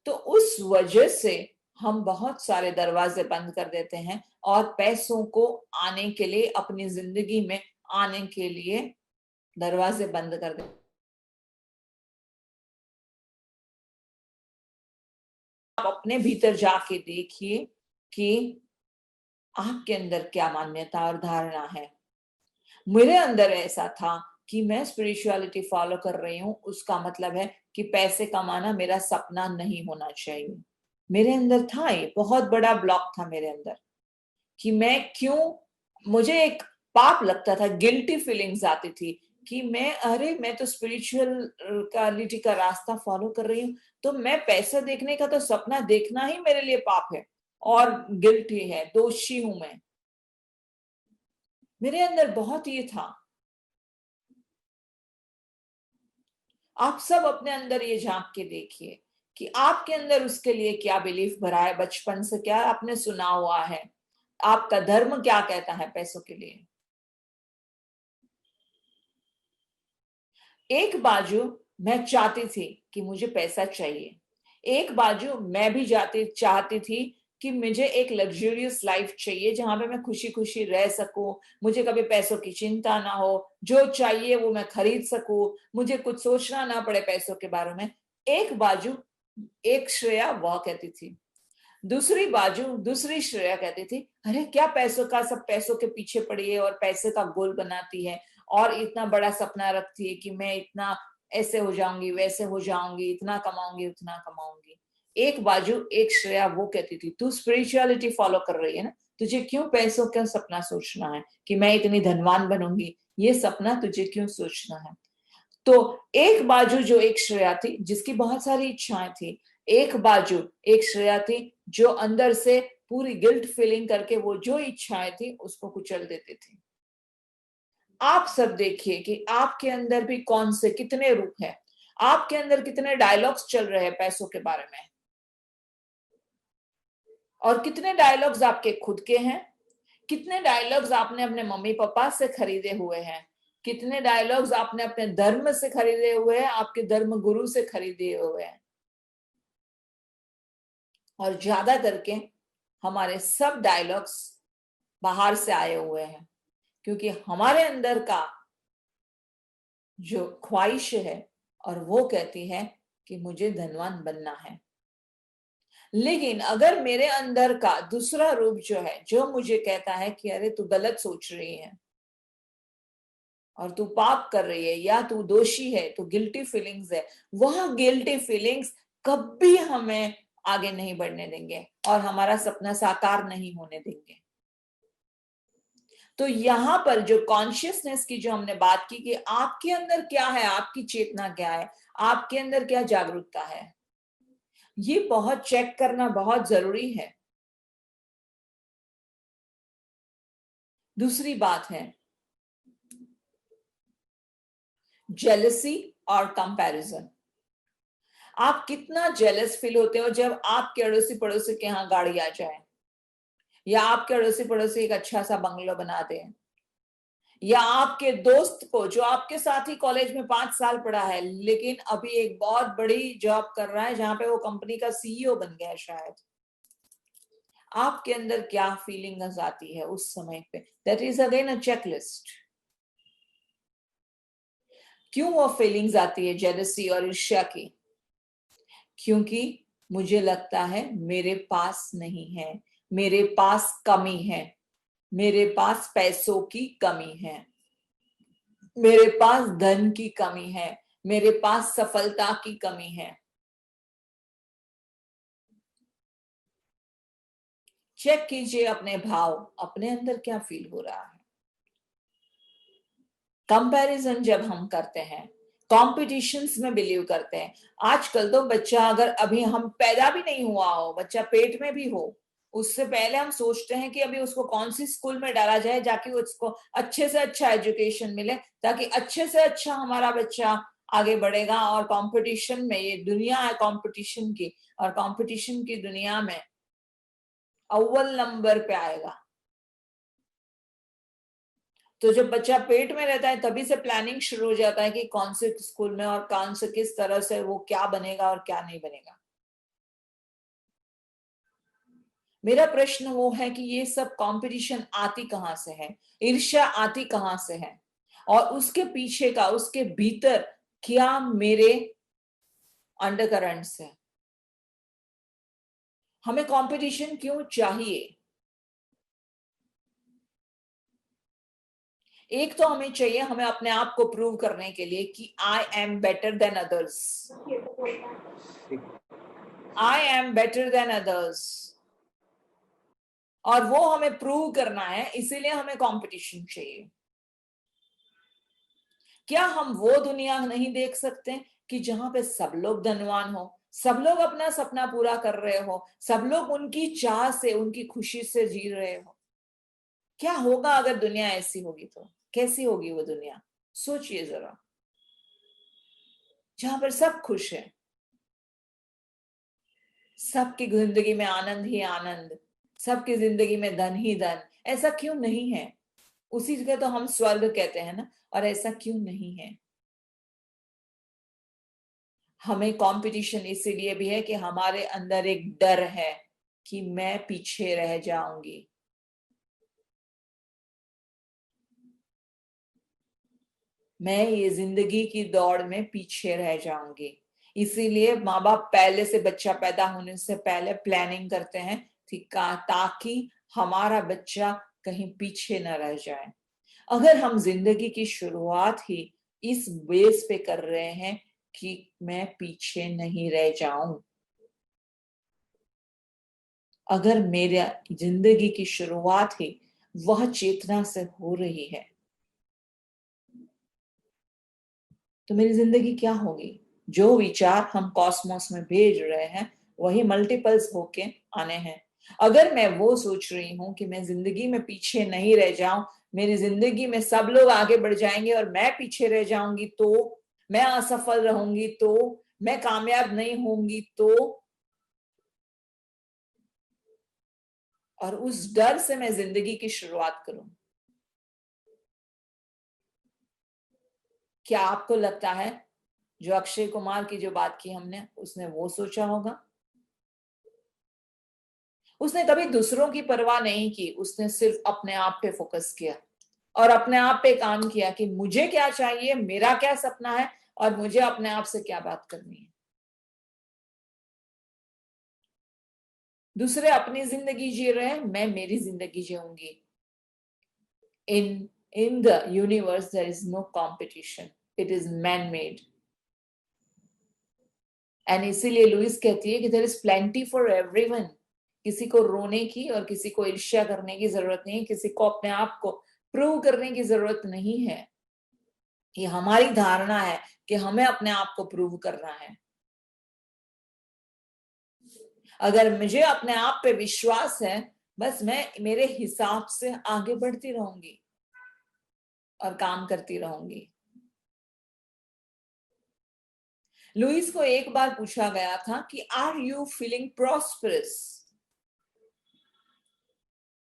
तो उस वजह से हम बहुत सारे दरवाजे बंद कर देते हैं और पैसों को आने के लिए, अपनी जिंदगी में आने के लिए दरवाजे बंद कर देते। आप अपने भीतर जाके देखिए कि आपके अंदर क्या मान्यता और धारणा है। मेरे अंदर ऐसा था कि मैं स्पिरिचुअलिटी फॉलो कर रही हूं, उसका मतलब है कि पैसे कमाना मेरा सपना नहीं होना चाहिए। मेरे अंदर था, ये बहुत बड़ा ब्लॉक था मेरे अंदर कि मैं क्यों, मुझे एक पाप लगता था, गिल्टी फीलिंग्स आती थी कि मैं तो स्पिरिचुअलिटी का रास्ता फॉलो कर रही हूँ, तो मैं पैसा देखने का तो सपना देखना ही मेरे लिए पाप है और गिल्टी है, दोषी हूं मैं। मेरे अंदर बहुत ये था। आप सब अपने अंदर ये झांक के देखिए कि आपके अंदर उसके लिए क्या बिलीफ भरा है, बचपन से क्या आपने सुना हुआ है, आपका धर्म क्या कहता है पैसों के लिए। एक बाजू मैं चाहती थी कि मुझे पैसा चाहिए, एक बाजू मैं भी चाहती थी कि मुझे एक लग्जरियस लाइफ चाहिए जहां पे मैं खुशी खुशी रह सकूं, मुझे कभी पैसों की चिंता ना हो, जो चाहिए वो मैं खरीद सकूं, मुझे कुछ सोचना ना पड़े पैसों के बारे में। एक बाजू एक श्रेया वह कहती थी, दूसरी बाजू दूसरी श्रेया कहती थी, अरे क्या पैसों का, सब पैसों के पीछे पड़ी है और पैसे का गोल बनाती है और इतना बड़ा सपना रखती है कि मैं इतना ऐसे हो जाऊंगी, वैसे हो जाऊंगी, इतना कमाऊंगी, उतना कमाऊंगी। एक बाजू एक श्रेया वो कहती थी, तू स्पिरिचुअलिटी फॉलो कर रही है ना, तुझे क्यों पैसों का सपना सोचना है कि मैं इतनी धनवान बनूंगी ये सपना तुझे क्यों सोचना है। तो एक बाजू जो एक श्रेया थी जिसकी बहुत सारी इच्छाएं थी, एक बाजू एक श्रेया थी जो अंदर से पूरी गिल्ट फीलिंग करके वो जो इच्छाएं थी उसको कुचल देती थी। आप सब देखिए कि आपके अंदर भी कौन से कितने रूप हैं, आपके अंदर कितने डायलॉग्स चल रहे हैं पैसों के बारे में, और कितने डायलॉग्स आपके खुद के हैं, कितने डायलॉग्स आपने अपने मम्मी पापा से खरीदे हुए हैं, कितने डायलॉग्स आपने अपने धर्म से खरीदे हुए हैं, आपके धर्म गुरु से खरीदे हुए हैं। और ज्यादा करके हमारे सब डायलॉग्स बाहर से आए हुए हैं, क्योंकि हमारे अंदर का जो ख्वाहिश है और वो कहती है कि मुझे धनवान बनना है। लेकिन अगर मेरे अंदर का दूसरा रूप जो है जो मुझे कहता है कि अरे तू गलत सोच रही है और तू पाप कर रही है या तू दोषी है, तू गिल्टी फीलिंग्स है, वह गिल्टी फीलिंग्स कभी हमें आगे नहीं बढ़ने देंगे और हमारा सपना साकार नहीं होने देंगे। तो यहां पर जो कॉन्शियसनेस की जो हमने बात की कि आपके अंदर क्या है, आपकी चेतना क्या है, आपके अंदर क्या जागरूकता है, ये बहुत चेक करना बहुत जरूरी है। दूसरी बात है जेलसी और कंपैरिजन। आप कितना जेलस फील होते हो जब आपके अड़ोसी पड़ोसी के यहाँ गाड़ी आ जाए, या आपके अड़ोसी पड़ोसी एक अच्छा सा बंगलो बना दे, या आपके दोस्त को जो आपके साथ ही कॉलेज में 5 साल पढ़ा है लेकिन अभी एक बहुत बड़ी जॉब कर रहा है जहां पे वो कंपनी का सीईओ बन गया है, शायद आपके अंदर क्या फीलिंग्स आती है उस समय पे। That is again a checklist. क्यों वो फीलिंग्स आती है जेलसी और ईर्ष्या की? क्योंकि मुझे लगता है मेरे पास नहीं है, मेरे पास कमी है, मेरे पास पैसों की कमी है, मेरे पास धन की कमी है, मेरे पास सफलता की कमी है। चेक कीजिए अपने भाव, अपने अंदर क्या फील हो रहा है। कंपैरिजन जब हम करते हैं, कॉम्पिटिशन्स में बिलीव करते हैं। आजकल तो बच्चा अगर अभी हम पैदा भी नहीं हुआ हो, बच्चा पेट में भी हो, उससे पहले हम सोचते हैं कि अभी उसको कौन सी स्कूल में डाला जाए जाके उसको अच्छे से अच्छा एजुकेशन मिले, ताकि अच्छे से अच्छा हमारा बच्चा आगे बढ़ेगा। और कंपटीशन में, ये दुनिया है कंपटीशन की, और कंपटीशन की दुनिया में अव्वल नंबर पे आएगा। तो जब बच्चा पेट में रहता है तभी से प्लानिंग शुरू हो जाता है कि कौन से स्कूल में और कौन से किस तरह से वो क्या बनेगा और क्या नहीं बनेगा। मेरा प्रश्न वो है कि ये सब कंपटीशन आती कहां से है, ईर्ष्या आती कहां से है, और उसके पीछे का, उसके भीतर क्या मेरे अंडरकरंट्स है। हमें कंपटीशन क्यों चाहिए? एक तो हमें चाहिए, हमें अपने आप को प्रूव करने के लिए कि I am better than others, I am better than others, और वो हमें प्रूव करना है, इसीलिए हमें कंपटीशन चाहिए। क्या हम वो दुनिया नहीं देख सकते कि जहां पे सब लोग धनवान हो, सब लोग अपना सपना पूरा कर रहे हो, सब लोग उनकी चाह से, उनकी खुशी से जी रहे हो? क्या होगा अगर दुनिया ऐसी होगी? तो कैसी होगी वो दुनिया? सोचिए जरा, जहां पर सब खुश है, सबकी जिंदगी में आनंद ही आनंद, सबकी जिंदगी में धन ही धन। ऐसा क्यों नहीं है? उसी जगह तो हम स्वर्ग कहते हैं ना, और ऐसा क्यों नहीं है? हमें कंपटीशन इसीलिए भी है कि हमारे अंदर एक डर है कि मैं पीछे रह जाऊंगी। मैं ये जिंदगी की दौड़ में पीछे रह जाऊंगी। इसीलिए माँ बाप पहले से, बच्चा पैदा होने से पहले प्लानिंग करते हैं ताकि हमारा बच्चा कहीं पीछे न रह जाए। अगर हम जिंदगी की शुरुआत ही इस बेस पे कर रहे हैं कि मैं पीछे नहीं रह जाऊं, अगर मेरा जिंदगी की शुरुआत ही वह चेतना से हो रही है तो मेरी जिंदगी क्या होगी? जो विचार हम कॉस्मोस में भेज रहे हैं वही मल्टीपल्स होके आने हैं। अगर मैं वो सोच रही हूं कि मैं जिंदगी में पीछे नहीं रह जाऊं, मेरी जिंदगी में सब लोग आगे बढ़ जाएंगे और मैं पीछे रह जाऊंगी, तो मैं असफल रहूंगी, तो मैं कामयाब नहीं होंगी, तो और उस डर से मैं जिंदगी की शुरुआत करूं। क्या आपको लगता है जो अक्षय कुमार की जो बात की हमने, उसने वो सोचा होगा? उसने कभी दूसरों की परवाह नहीं की, उसने सिर्फ अपने आप पे फोकस किया और अपने आप पे काम किया कि मुझे क्या चाहिए, मेरा क्या सपना है और मुझे अपने आप से क्या बात करनी है। दूसरे अपनी जिंदगी जी रहे हैं, मैं मेरी जिंदगी जीऊंगी। In the universe there is no competition, it is man made. And इसीलिए लुइस कहती है कि there is plenty for everyone. किसी को रोने की और किसी को ईर्ष्या करने की जरूरत नहीं है, किसी को अपने आप को प्रूव करने की जरूरत नहीं है। ये हमारी धारणा है कि हमें अपने आप को प्रूव करना है। अगर मुझे अपने आप पे विश्वास है, बस मैं मेरे हिसाब से आगे बढ़ती रहूंगी और काम करती रहूंगी। लुइस को एक बार पूछा गया था कि आर यू फीलिंग प्रॉस्परस,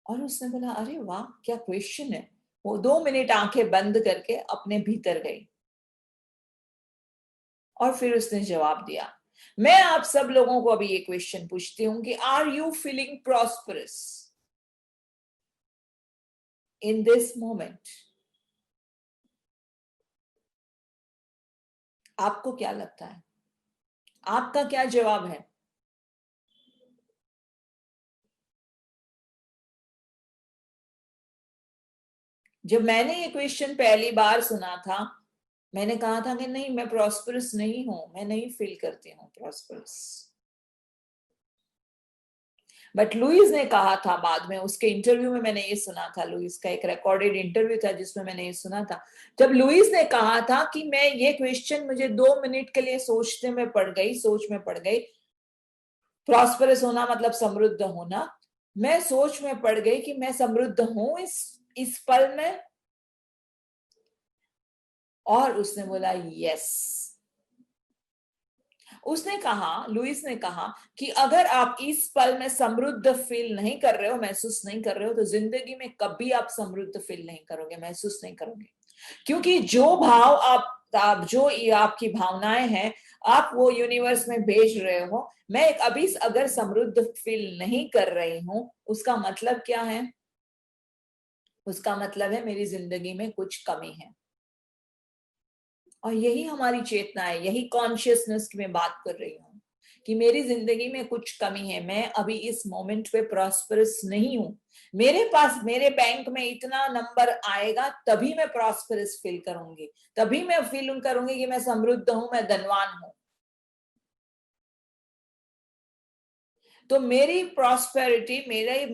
और उसने बोला अरे वाह क्या क्वेश्चन है। वो 2 मिनट आंखें बंद करके अपने भीतर गई और फिर उसने जवाब दिया। मैं आप सब लोगों को अभी ये क्वेश्चन पूछती हूं कि are you feeling prosperous in this moment? आपको क्या लगता है? आपका क्या जवाब है? जब मैंने ये क्वेश्चन पहली बार सुना था, मैंने कहा था कि नहीं, मैं प्रॉस्परस नहीं हूं, मैं नहीं फील करती हूं प्रॉस्परस। बट लुइस ने कहा था बाद में, उसके इंटरव्यू में मैंने ये सुना था, लुइस का एक रिकॉर्डेड इंटरव्यू था जिसमें मैंने ये सुना था। जब लुइस ने कहा था कि मैं ये क्वेश्चन मुझे 2 मिनट के लिए सोच में पड़ गई, प्रॉस्परस होना मतलब समृद्ध होना। मैं सोच में पड़ गई कि मैं समृद्ध हूं इस पल में। और उसने बोला यस। उसने कहा, लुइस ने कहा कि अगर आप इस पल में समृद्ध फील नहीं कर रहे हो, महसूस नहीं कर रहे हो, तो जिंदगी में कभी आप समृद्ध फील नहीं करोगे, महसूस नहीं करोगे। क्योंकि जो भाव आप जो आपकी भावनाएं हैं, आप वो यूनिवर्स में भेज रहे हो। मैं एक अभी अगर समृद्ध फील नहीं कर रही हूं, उसका मतलब क्या है? उसका मतलब है मेरी जिंदगी में कुछ कमी है। और यही हमारी चेतना है, यही कॉन्शियसनेस की मैं बात कर रही हूँ कि मेरी जिंदगी में कुछ कमी है, मैं अभी इस मोमेंट पे प्रॉस्परस नहीं हूं। मेरे पास मेरे बैंक में इतना नंबर आएगा तभी मैं प्रॉस्परस फील करूंगी, तभी मैं फील करूंगी कि मैं समृद्ध हूं, मैं धनवान हूं। तो मेरी प्रॉस्पेरिटी,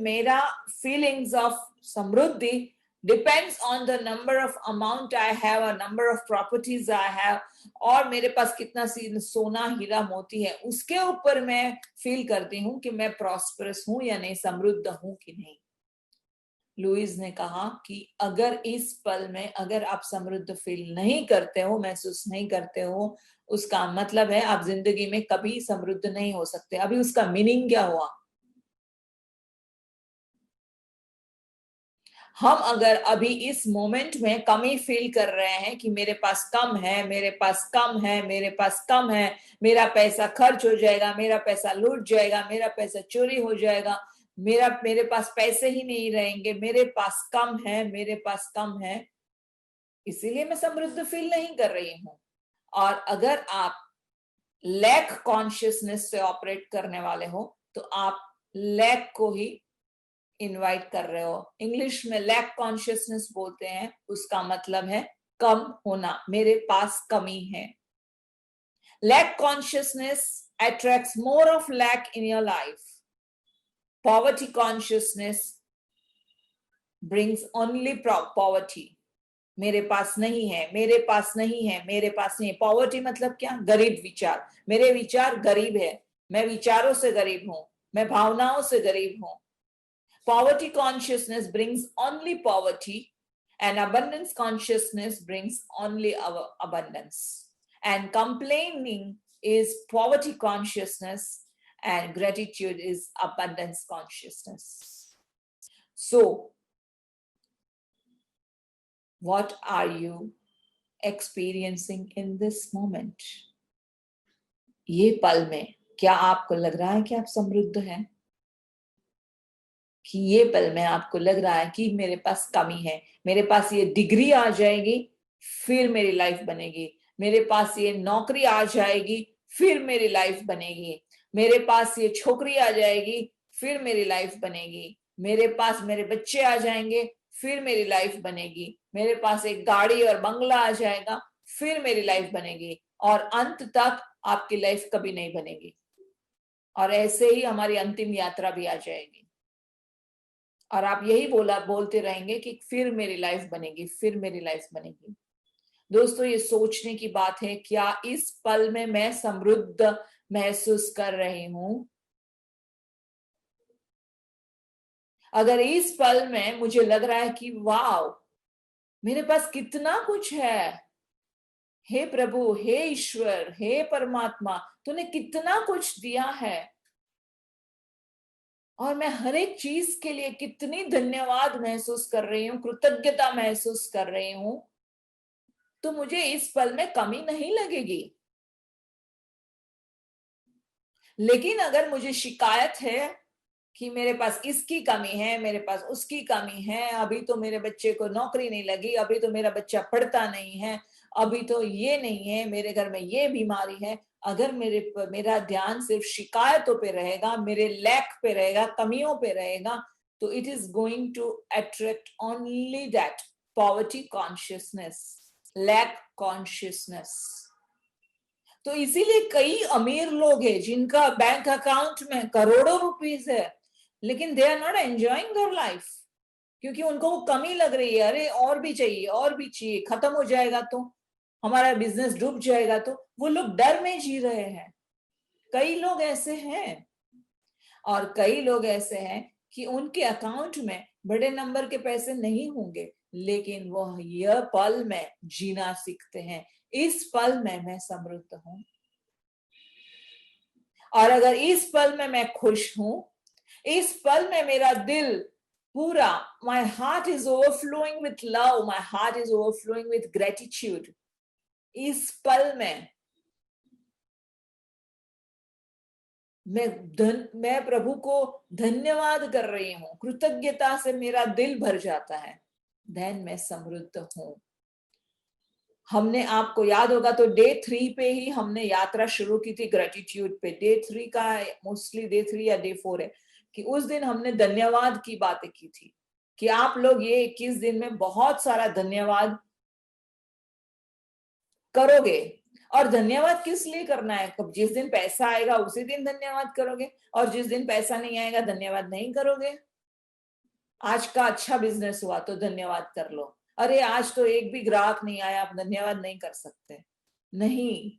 मेरा फीलिंग्स ऑफ समृद्धि depends on the number of amount I have, और number of properties I have, और मेरे पास कितना सोना हीरा मोती है, उसके ऊपर मैं फील करती हूँ कि मैं प्रॉस्परस हूं या नहीं, समृद्ध हूं कि नहीं। लुइस ने कहा कि अगर इस पल में अगर आप समृद्ध फील नहीं करते हो, महसूस नहीं करते हो, उसका मतलब है आप जिंदगी में कभी समृद्ध नहीं हो सकते। अभी उसका मीनिंग क्या हुआ? हम अगर अभी इस मोमेंट में कमी फील कर रहे हैं कि मेरे पास कम है, मेरे पास कम है, मेरे पास कम है, मेरा पैसा खर्च हो जाएगा, मेरा पैसा लूट जाएगा, मेरा पैसा चोरी हो जाएगा, मेरे पास पैसे ही नहीं रहेंगे, मेरे पास कम है, मेरे पास कम है, इसीलिए मैं समृद्ध फील नहीं कर रही हूं। और अगर आप लैक कॉन्शियसनेस से ऑपरेट करने वाले हो, तो आप लैक को ही इनवाइट कर रहे हो। इंग्लिश में लैक कॉन्शियसनेस बोलते हैं, उसका मतलब है कम होना, मेरे पास कमी है। Lack consciousness attracts more of lack in your life. Poverty consciousness brings only poverty. मेरे पास नहीं है, मेरे पास नहीं है, मेरे पास नहीं है। पॉवर्टी मतलब क्या? गरीब विचार। मेरे विचार गरीब है, मैं विचारों से गरीब हूं, मैं भावनाओं से गरीब हूं। Poverty consciousness brings only poverty, and abundance consciousness brings only abundance. And complaining is poverty consciousness, and gratitude is abundance consciousness. So, what are you experiencing in this moment? ये पल में क्या आपको लग रहा है कि आप समृद्ध हैं? कि ये पल में आपको लग रहा है कि मेरे पास कमी है, मेरे पास ये डिग्री आ जाएगी फिर मेरी लाइफ बनेगी, मेरे पास ये नौकरी आ जाएगी फिर मेरी लाइफ बनेगी, मेरे पास ये छोकरी आ जाएगी फिर मेरी लाइफ बनेगी, मेरे पास मेरे बच्चे आ जाएंगे फिर मेरी लाइफ बनेगी, मेरे पास एक गाड़ी और बंगला आ जाएगा फिर मेरी लाइफ बनेगी, और अंत तक आपकी लाइफ कभी नहीं बनेगी। और ऐसे ही हमारी अंतिम यात्रा भी आ जाएगी और आप यही बोलते रहेंगे कि फिर मेरी लाइफ बनेगी, फिर मेरी लाइफ बनेगी। दोस्तों, ये सोचने की बात है, क्या इस पल में मैं समृद्ध महसूस कर रही हूं? अगर इस पल में मुझे लग रहा है कि वाव, मेरे पास कितना कुछ है, हे प्रभु, हे ईश्वर, हे परमात्मा, तूने कितना कुछ दिया है और मैं हर एक चीज के लिए कितनी धन्यवाद महसूस कर रही हूं, कृतज्ञता महसूस कर रही हूं, तो मुझे इस पल में कमी नहीं लगेगी। लेकिन अगर मुझे शिकायत है कि मेरे पास इसकी कमी है, मेरे पास उसकी कमी है, अभी तो मेरे बच्चे को नौकरी नहीं लगी, अभी तो मेरा बच्चा पढ़ता नहीं है, अभी तो ये नहीं है, मेरे घर में ये बीमारी है, अगर मेरा ध्यान सिर्फ शिकायतों पे रहेगा, मेरे लैक पे रहेगा, कमियों पे रहेगा, तो it is going to attract only that poverty consciousness, lack consciousness. तो इसीलिए कई अमीर लोग हैं जिनका बैंक अकाउंट में करोड़ों रुपीस है, लेकिन they are not enjoying their life, क्योंकि उनको वो कमी लग रही है, अरे और भी चाहिए, और भी चाहिए, खत्म हो जाएगा तो हमारा बिजनेस डूब जाएगा, तो वो लोग डर में जी रहे हैं। कई लोग ऐसे हैं, और कई लोग ऐसे हैं कि उनके अकाउंट में बड़े नंबर के पैसे नहीं होंगे, लेकिन वो यह पल में जीना सीखते हैं, इस पल में मैं समृद्ध हूं, और अगर इस पल में मैं खुश हूं, इस पल में मेरा दिल पूरा, my heart is overflowing with love, my heart is overflowing with gratitude, इस पल में मैं प्रभु को धन्यवाद कर रही हूं, कृतज्ञता से मेरा दिल भर जाता है, धन मैं समृद्ध हूं। हमने, आपको याद होगा तो डे 3 पे ही हमने यात्रा शुरू की थी ग्रेटिट्यूड पे। डे 3 का मोस्टली डे 3 या डे 4 है कि उस दिन हमने धन्यवाद की बातें की थी कि आप लोग ये 21 दिन में बहुत सारा धन्यवाद करोगे। और धन्यवाद किस लिए करना है? कब जिस दिन पैसा आएगा उसी दिन धन्यवाद करोगे, और जिस दिन पैसा नहीं आएगा धन्यवाद नहीं करोगे। आज का अच्छा बिजनेस हुआ तो धन्यवाद कर लो, अरे आज तो एक भी ग्राहक नहीं आया, आप धन्यवाद नहीं कर सकते? नहीं।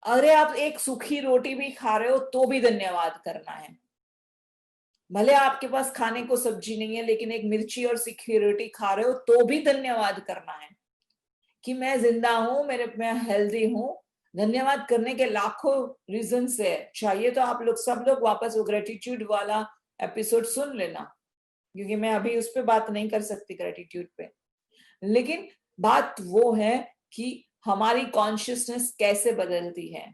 अरे आप एक सूखी रोटी भी खा रहे हो तो भी धन्यवाद करना है। भले आपके पास खाने को सब्जी नहीं है, लेकिन एक मिर्ची और सूखी रोटी खा रहे हो तो भी धन्यवाद करना है कि मैं जिंदा हूं, मैं हेल्दी हूं। धन्यवाद करने के लाखों रीजन है। चाहिए तो आप लोग सब लोग वापस वो ग्रेटिट्यूड वाला एपिसोड सुन लेना, क्योंकि मैं अभी उस पर बात नहीं कर सकती ग्रेटिट्यूड पे। लेकिन बात वो है कि हमारी कॉन्शियसनेस कैसे बदलती है।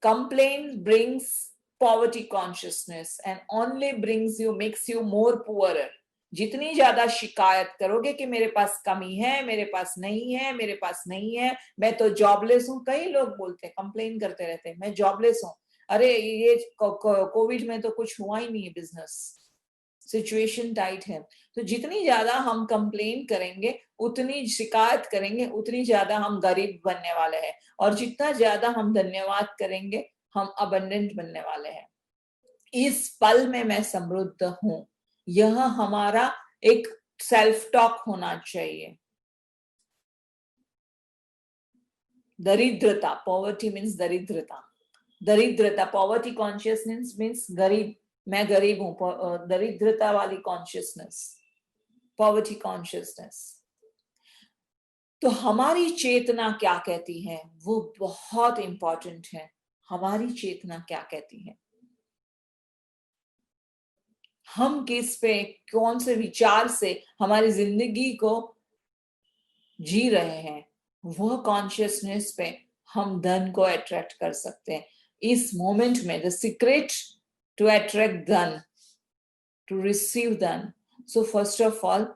Complain brings poverty consciousness and only brings you, makes you more poorer. जितनी ज्यादा शिकायत करोगे कि मेरे पास कमी है, मेरे पास नहीं है, मेरे पास नहीं है, मैं तो जॉबलेस हूं। कई लोग बोलते हैं, कंप्लेन करते रहते हैं, मैं जॉबलेस हूं, अरे ये कोविड में तो कुछ हुआ ही नहीं है, बिजनेस सिचुएशन टाइट है। तो जितनी ज्यादा हम कंप्लेन करेंगे, उतनी शिकायत करेंगे, उतनी ज्यादा हम गरीब बनने वाले हैं, और जितना ज्यादा हम धन्यवाद करेंगे, हम अबंडेंट बनने वाले हैं। इस पल में मैं समृद्ध हूं, यह हमारा एक सेल्फ टॉक होना चाहिए। दरिद्रता, पॉवर्टी मीन्स दरिद्रता, दरिद्रता, पॉवर्टी कॉन्शियसनेस मीन्स गरीब, मैं गरीब हूं, दरिद्रता वाली कॉन्शियसनेस, पॉवर्टी कॉन्शियसनेस। तो हमारी चेतना क्या कहती है वो बहुत इंपॉर्टेंट है। हमारी चेतना क्या कहती है, हम किस पे, कौन से विचार से हमारी जिंदगी को जी रहे हैं, वह कॉन्शियसनेस पे हम धन को अट्रैक्ट कर सकते हैं। इस मोमेंट में द सीक्रेट टू अट्रैक्ट धन, टू रिसीव धन, सो फर्स्ट ऑफ ऑल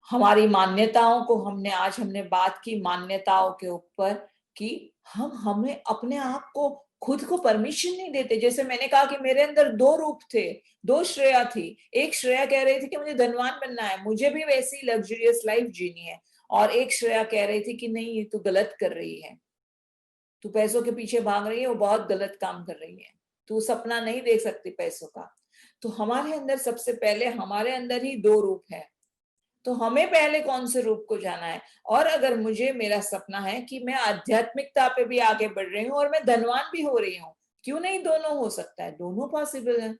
हमारी मान्यताओं को हमने बात की मान्यताओं के ऊपर कि हम हमें अपने आप को खुद को परमिशन नहीं देते। जैसे मैंने कहा कि मेरे अंदर दो रूप थे, दो श्रेया थी। एक श्रेया कह रही थी कि मुझे धनवान बनना है, मुझे भी वैसी लग्जरियस लाइफ जीनी है, और एक श्रेया कह रही थी कि नहीं, ये तू गलत कर रही है, तू पैसों के पीछे भाग रही है, वो बहुत गलत काम कर रही है, तू सपना नहीं देख सकती पैसों का। तो हमारे अंदर सबसे पहले हमारे अंदर ही दो रूप है, तो हमें पहले कौन से रूप को जाना है। और अगर मुझे, मेरा सपना है कि मैं आध्यात्मिकता पे भी आगे बढ़ रही हूँ और मैं धनवान भी हो रही हूँ, क्यों नहीं, दोनों हो सकता है, दोनों पॉसिबल है।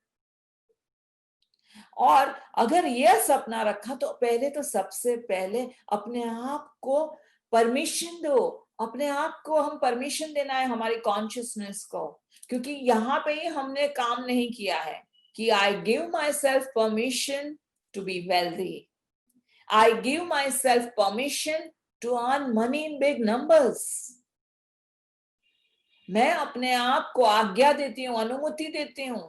और अगर यह सपना रखा तो पहले तो सबसे पहले अपने आप को परमिशन दो, अपने आप को हम परमिशन देना है हमारी कॉन्शियसनेस को, क्योंकि यहाँ पे ही हमने काम नहीं किया है कि I give myself permission to be wealthy, I give myself permission to earn money in big numbers. मैं अपने आप को आज्ञा देती हूँ, अनुमति देती हूँ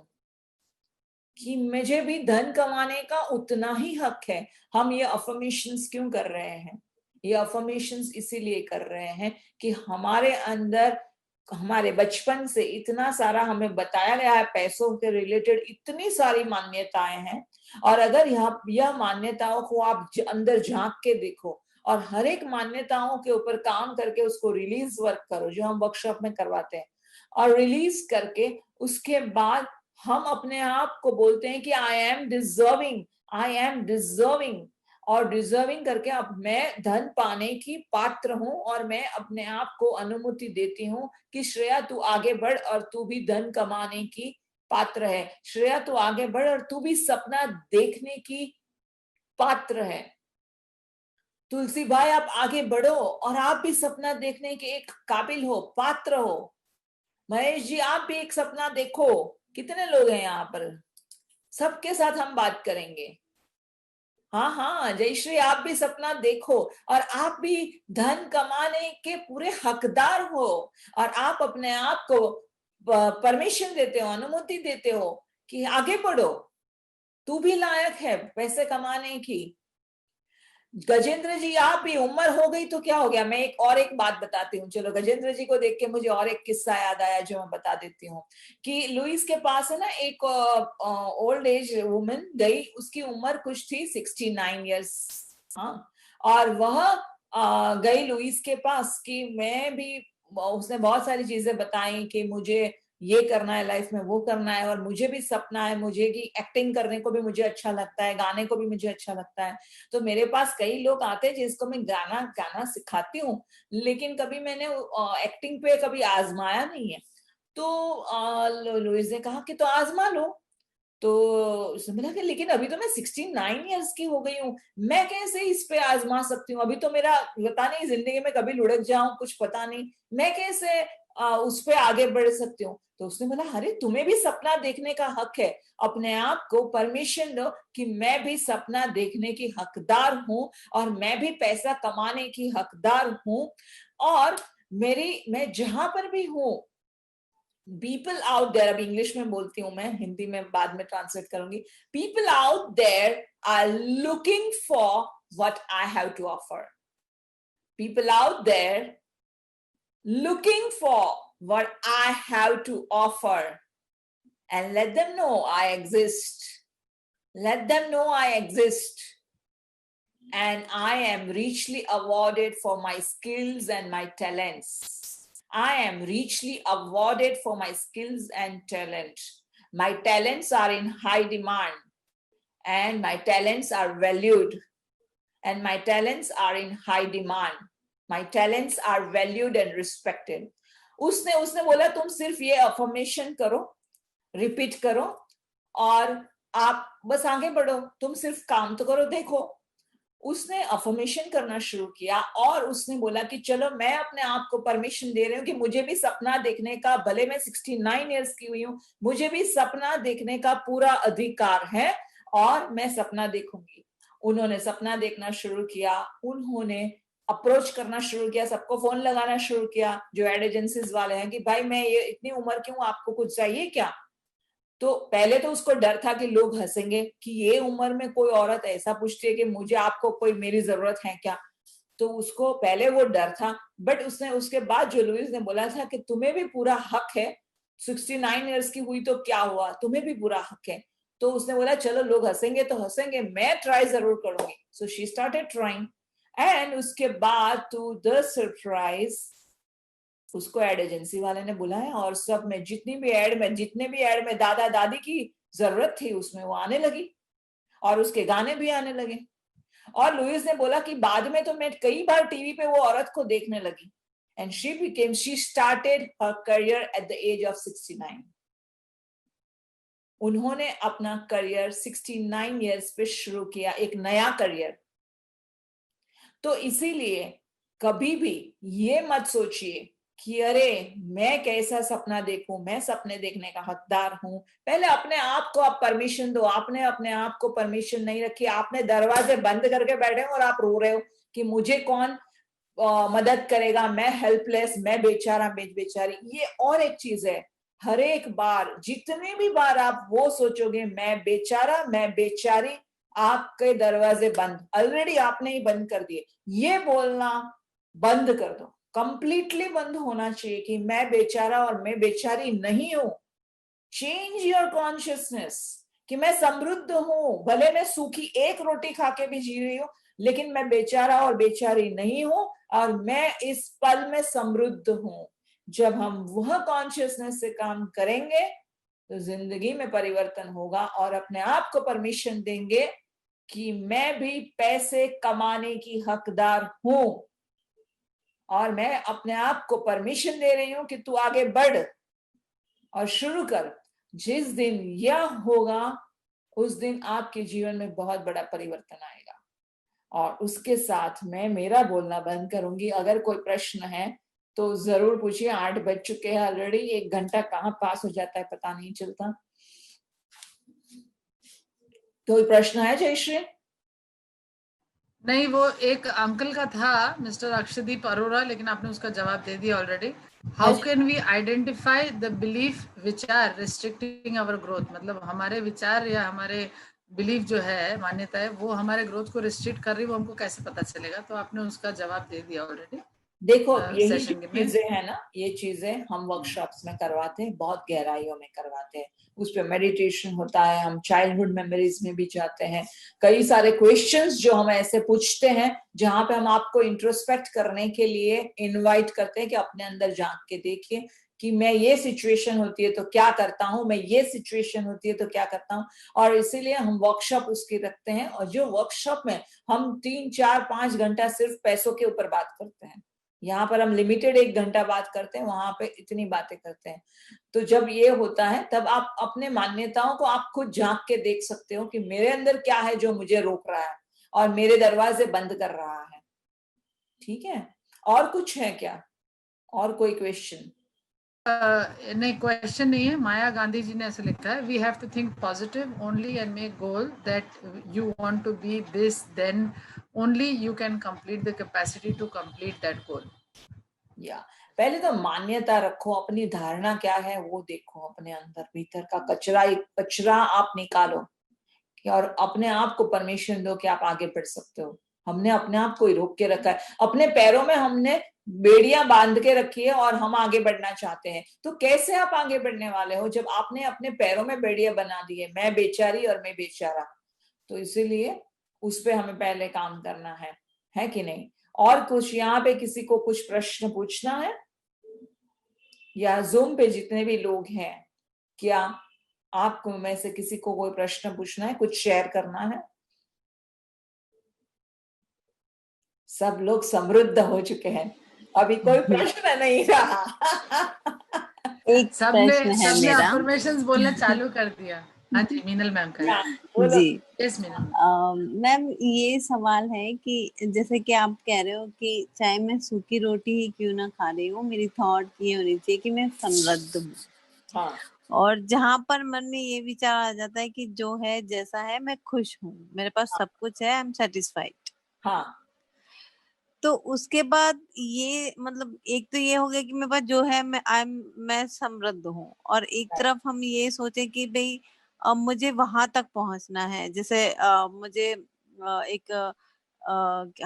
कि मुझे भी धन कमाने का उतना ही हक है। हम ये अफर्मेशंस क्यों कर रहे हैं? ये अफर्मेशंस इसीलिए कर रहे हैं कि हमारे अंदर, हमारे बचपन से इतना सारा हमें बताया गया है, पैसों के रिलेटेड इतनी सारी मान्यताएं हैं। और अगर यह मान्यताओं को आप अंदर झांक के देखो और हर एक मान्यताओं के ऊपर काम करके उसको रिलीज वर्क करो, जो हम वर्कशॉप में करवाते हैं, और रिलीज करके उसके बाद हम अपने आप को बोलते हैं कि I am deserving, I am deserving, और डिजर्विंग करके अब मैं धन पाने की पात्र हूं, और मैं अपने आप को अनुमति देती हूं कि श्रेया तू आगे बढ़ और तू भी धन कमाने की पात्र है, श्रेया तू आगे बढ़ और तू भी सपना देखने की पात्र है। तुलसी भाई आप आगे बढ़ो और आप भी सपना देखने के एक काबिल हो, पात्र हो। महेश जी आप भी एक सपना देखो। कितने लोग हैं यहाँ पर? सबके साथ हम बात करेंगे। हाँ हाँ जयश्री, आप भी सपना देखो और आप भी धन कमाने के पूरे हकदार हो, और आप अपने आप को परमिशन देते हो, अनुमति देते हो कि आगे बढ़ो, तू भी लायक है पैसे कमाने की। गजेंद्र जी आप भी, उम्र हो गई तो क्या हो गया, मैं एक बात बताती हूँ। चलो, गजेंद्र जी को देख के मुझे और एक किस्सा याद आया जो मैं बता देती हूँ कि लुइस के पास है ना एक ओल्ड एज वुमन गई, उसकी उम्र कुछ थी 69 ईयर्स। हाँ, और वह गई लुइस के पास कि मैं भी, उसने बहुत सारी चीजें बताई कि मुझे ये करना है लाइफ में, वो करना है, और मुझे भी सपना है, मुझे की एक्टिंग करने को भी मुझे अच्छा लगता है, गाने को भी मुझे अच्छा लगता है। तो मेरे पास कई लोग आते हैं जिसको मैं गाना सिखाती हूँ, लेकिन कभी मैंने एक्टिंग पे कभी आजमाया नहीं है। तो लुइस ने कहा कि तो आजमा लो। तो उसने बोला कि लेकिन अभी तो मैं 69 ईयर्स की हो गई हूँ, मैं कैसे इस पे आजमा सकती हूँ, अभी तो मेरा पता नहीं जिंदगी में कभी लुढ़क जाऊं, कुछ पता नहीं, मैं कैसे उस पे आगे बढ़ सकती हूँ। तो उसने बोला अरे तुम्हें भी सपना देखने का हक है, अपने आप को परमिशन दो कि मैं भी सपना देखने की हकदार हूँ, और मैं भी पैसा कमाने की हकदार हूँ, और मैं जहां पर भी हूँ, पीपल आउट देयर, अब इंग्लिश में बोलती हूँ मैं, हिंदी में बाद में ट्रांसलेट करूंगी, people out there are looking for what I have to offer, people out there looking for what I have to offer, and let them know I exist, let them know I exist, and I am richly awarded for my skills and my talents. I am richly awarded for my skills and talent. My talents are in high demand and my talents are valued. and my talents are in high demand. My talents are valued and respected. उसने बोला तुम सिर्फ ये affirmation करो, repeat करो और आप बस आगे बढ़ो, तुम सिर्फ काम तो करो। देखो, उसने अफर्मेशन करना शुरू किया और उसने बोला कि चलो मैं अपने आप को परमिशन दे रही हूँ कि मुझे भी सपना देखने का, भले मैं 69 इयर्स की हुई हूँ, मुझे भी सपना देखने का पूरा अधिकार है और मैं सपना देखूंगी। उन्होंने सपना देखना शुरू किया, उन्होंने अप्रोच करना शुरू किया, सबको फोन लगाना शुरू किया जो एड एजेंसीज वाले हैं कि भाई मैं ये इतनी उम्र की हूँ, आपको कुछ चाहिए क्या। तो पहले तो उसको डर था कि लोग हंसेंगे कि ये उम्र में कोई औरत ऐसा पूछती है कि मुझे आपको कोई मेरी जरूरत है क्या। तो उसको पहले वो डर था, बट उसने उसके बाद जो लुइस ने बोला था कि तुम्हें भी पूरा हक है, 69 इयर्स की हुई तो क्या हुआ, तुम्हें भी पूरा हक है। तो उसने बोला चलो लोग हंसेंगे तो हंसेंगे, मैं ट्राई जरूर करूंगी। So she started trying and उसके बाद टू द सरप्राइज उसको एड एजेंसी वाले ने बुलाया और सब में जितने भी एड में दादा दादी की जरूरत थी उसमें वो आने लगी और उसके गाने भी आने लगे। और लुइस ने बोला कि बाद में तो मैं कई बार टीवी पे वो औरत को देखने लगी and she started her career at the age of 69। उन्होंने अपना करियर 69 इयर्स पे शुरू किया, एक नया करियर। तो इसीलिए कभी भी ये मत सोचिए कि अरे मैं कैसा सपना देखूं, मैं सपने देखने का हकदार हूं। पहले अपने आप को आप परमिशन दो। आपने अपने आप को परमिशन नहीं रखी, आपने दरवाजे बंद करके बैठे हो और आप रो रहे हो कि मुझे कौन मदद करेगा, मैं हेल्पलेस, मैं बेचारा बेचारी। ये और एक चीज है, हर एक बार जितने भी बार आप वो सोचोगे मैं बेचारा मैं बेचारी, आपके दरवाजे बंद, ऑलरेडी आपने ही बंद कर दिए। ये बोलना बंद कर दो, कंप्लीटली बंद होना चाहिए कि मैं बेचारा और मैं बेचारी नहीं हूं। चेंज योर कॉन्शियसनेस कि मैं समृद्ध हूं, भले मैं सूखी एक रोटी खा के भी जी रही हूं, लेकिन मैं बेचारा और बेचारी नहीं हूं और मैं इस पल में समृद्ध हूं। जब हम वह कॉन्शियसनेस से काम करेंगे तो जिंदगी में परिवर्तन होगा और अपने आप को परमिशन देंगे कि मैं भी पैसे कमाने की हकदार हूं और मैं अपने आप को परमिशन दे रही हूं कि तू आगे बढ़ और शुरू कर। जिस दिन यह होगा उस दिन आपके जीवन में बहुत बड़ा परिवर्तन आएगा। और उसके साथ मैं मेरा बोलना बंद करूंगी। अगर कोई प्रश्न है तो जरूर पूछिए। 8 बज चुके हैं ऑलरेडी, 1 घंटा कहाँ पास हो जाता है पता नहीं चलता। कोई प्रश्न है जयश्री? नहीं, वो एक अंकल का था, मिस्टर अक्षदीप अरोरा, लेकिन आपने उसका जवाब दे दिया already. How can we identify the belief which are restricting our growth, मतलब हमारे विचार या हमारे बिलीफ जो है, मान्यता है, वो हमारे ग्रोथ को रिस्ट्रिक्ट कर रही, वो हमको कैसे पता चलेगा? तो आपने उसका जवाब दे दिया ऑलरेडी। देखो यही सेशन में चीजें है ना, ये चीजें हम वर्कशॉप्स में करवाते हैं, बहुत गहराइयों में करवाते हैं। उस पर मेडिटेशन होता है, हम चाइल्डहुड मेमोरीज में भी जाते हैं। कई सारे क्वेश्चंस जो हम ऐसे पूछते हैं जहां पे हम आपको इंट्रोस्पेक्ट करने के लिए इनवाइट करते हैं कि अपने अंदर झांक के देखिए कि मैं ये सिचुएशन होती है तो क्या करता हूँ, मैं ये सिचुएशन होती है तो क्या करता हूँ। और इसीलिए हम वर्कशॉप उसकी रखते हैं और जो वर्कशॉप में हम 3, 4, 5 घंटा सिर्फ पैसों के ऊपर बात करते हैं। यहाँ पर हम लिमिटेड 1 घंटा बात करते हैं, वहां पे इतनी बातें करते हैं। तो जब ये होता है तब आप अपने मान्यताओं को आप खुद झांक के देख सकते हो कि मेरे अंदर क्या है जो मुझे रोक रहा है और मेरे दरवाजे बंद कर रहा है। ठीक है, और कुछ है क्या? और कोई क्वेश्चन? नहीं, क्वेश्चन नहीं है। माया गांधी जी ने ऐसे लिखा है, we have to think positive only and make goal that you want to be this, then only you can complete the capacity to complete that goal. या पहले तो मान्यता रखो, अपनी धारणा क्या है वो देखो, अपने अंदर भीतर का कचरा आप निकालो और अपने आप को परमिशन दो कि आप आगे बढ़ सकते हो। हमने अपने आप को ही रोक के रखा है, अपने पैरों में हमने बेड़ियां बांध के रखी है और हम आगे बढ़ना चाहते हैं। तो कैसे आप आगे बढ़ने वाले हो जब आपने अपने पैरों में बेड़ियां बना दी है, मैं बेचारी और मैं बेचारा। तो इसीलिए उस पे हमें पहले काम करना है कि नहीं? और कुछ यहाँ पे किसी को कुछ प्रश्न पूछना है या जूम पे जितने भी लोग हैं, क्या आपको में से किसी को कोई प्रश्न पूछना है, कुछ शेयर करना है? सब लोग समृद्ध हो चुके हैं, अभी कोई प्रश्न नहीं रहा। एक सबने प्रश्न है सबने मेरा। अफर्मेशंस बोलना चालू कर दिया। हाँ जी, मीनल मैम का। हाँ, बोलो। जी यस मीनल। मैम, ये सवाल है कि जैसे कि आप कह रहे हो कि चाहे मैं सूखी रोटी ही क्यों ना खा रही हूँ, मेरी थॉट ये होनी चाहिए कि मैं समृद्ध हूँ। हाँ, और जहां पर मन में ये विचार आ जाता है कि जो है जैसा है मैं खुश हूँ, मेरे पास सब कुछ है, आई एम सेटिस्फाइड, हाँ, तो उसके बाद ये मतलब एक तो ये हो गया कि मेरे पास जो है मैं समृद्ध हूँ। और एक तरफ हम ये सोचे कि भाई अब मुझे वहां तक पहुंचना है, जैसे मुझे एक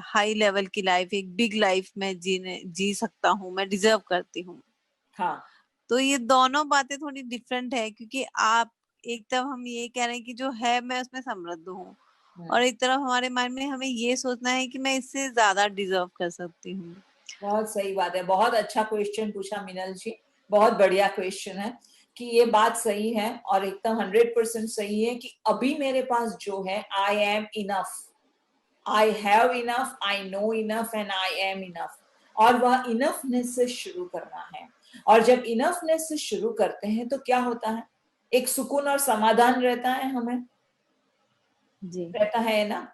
हाई लेवल की लाइफ, एक बिग लाइफ में जी सकता हूँ, मैं डिजर्व करती हूँ। हाँ, तो ये दोनों बातें थोड़ी डिफरेंट है, क्योंकि आप एक तरफ हम ये कह रहे हैं कि जो है मैं उसमें समृद्ध हूँ, और एक तरफ हमारे माइंड में हमें ये सोचना है कि मैं इससे ज्यादा डिजर्व कर सकती हूँ। बहुत सही बात है, बहुत अच्छा क्वेश्चन पूछा मीनल जी, बहुत बढ़िया क्वेश्चन है कि ये बात सही है और एकदम 100% सही है कि अभी मेरे पास जो है I am enough, I have enough, I know enough and I am enough, और वह इनफनेस से शुरू करना है। और जब इनफनेस से शुरू करते हैं तो क्या होता है, एक सुकून और समाधान रहता है, हमें जी रहता है ना,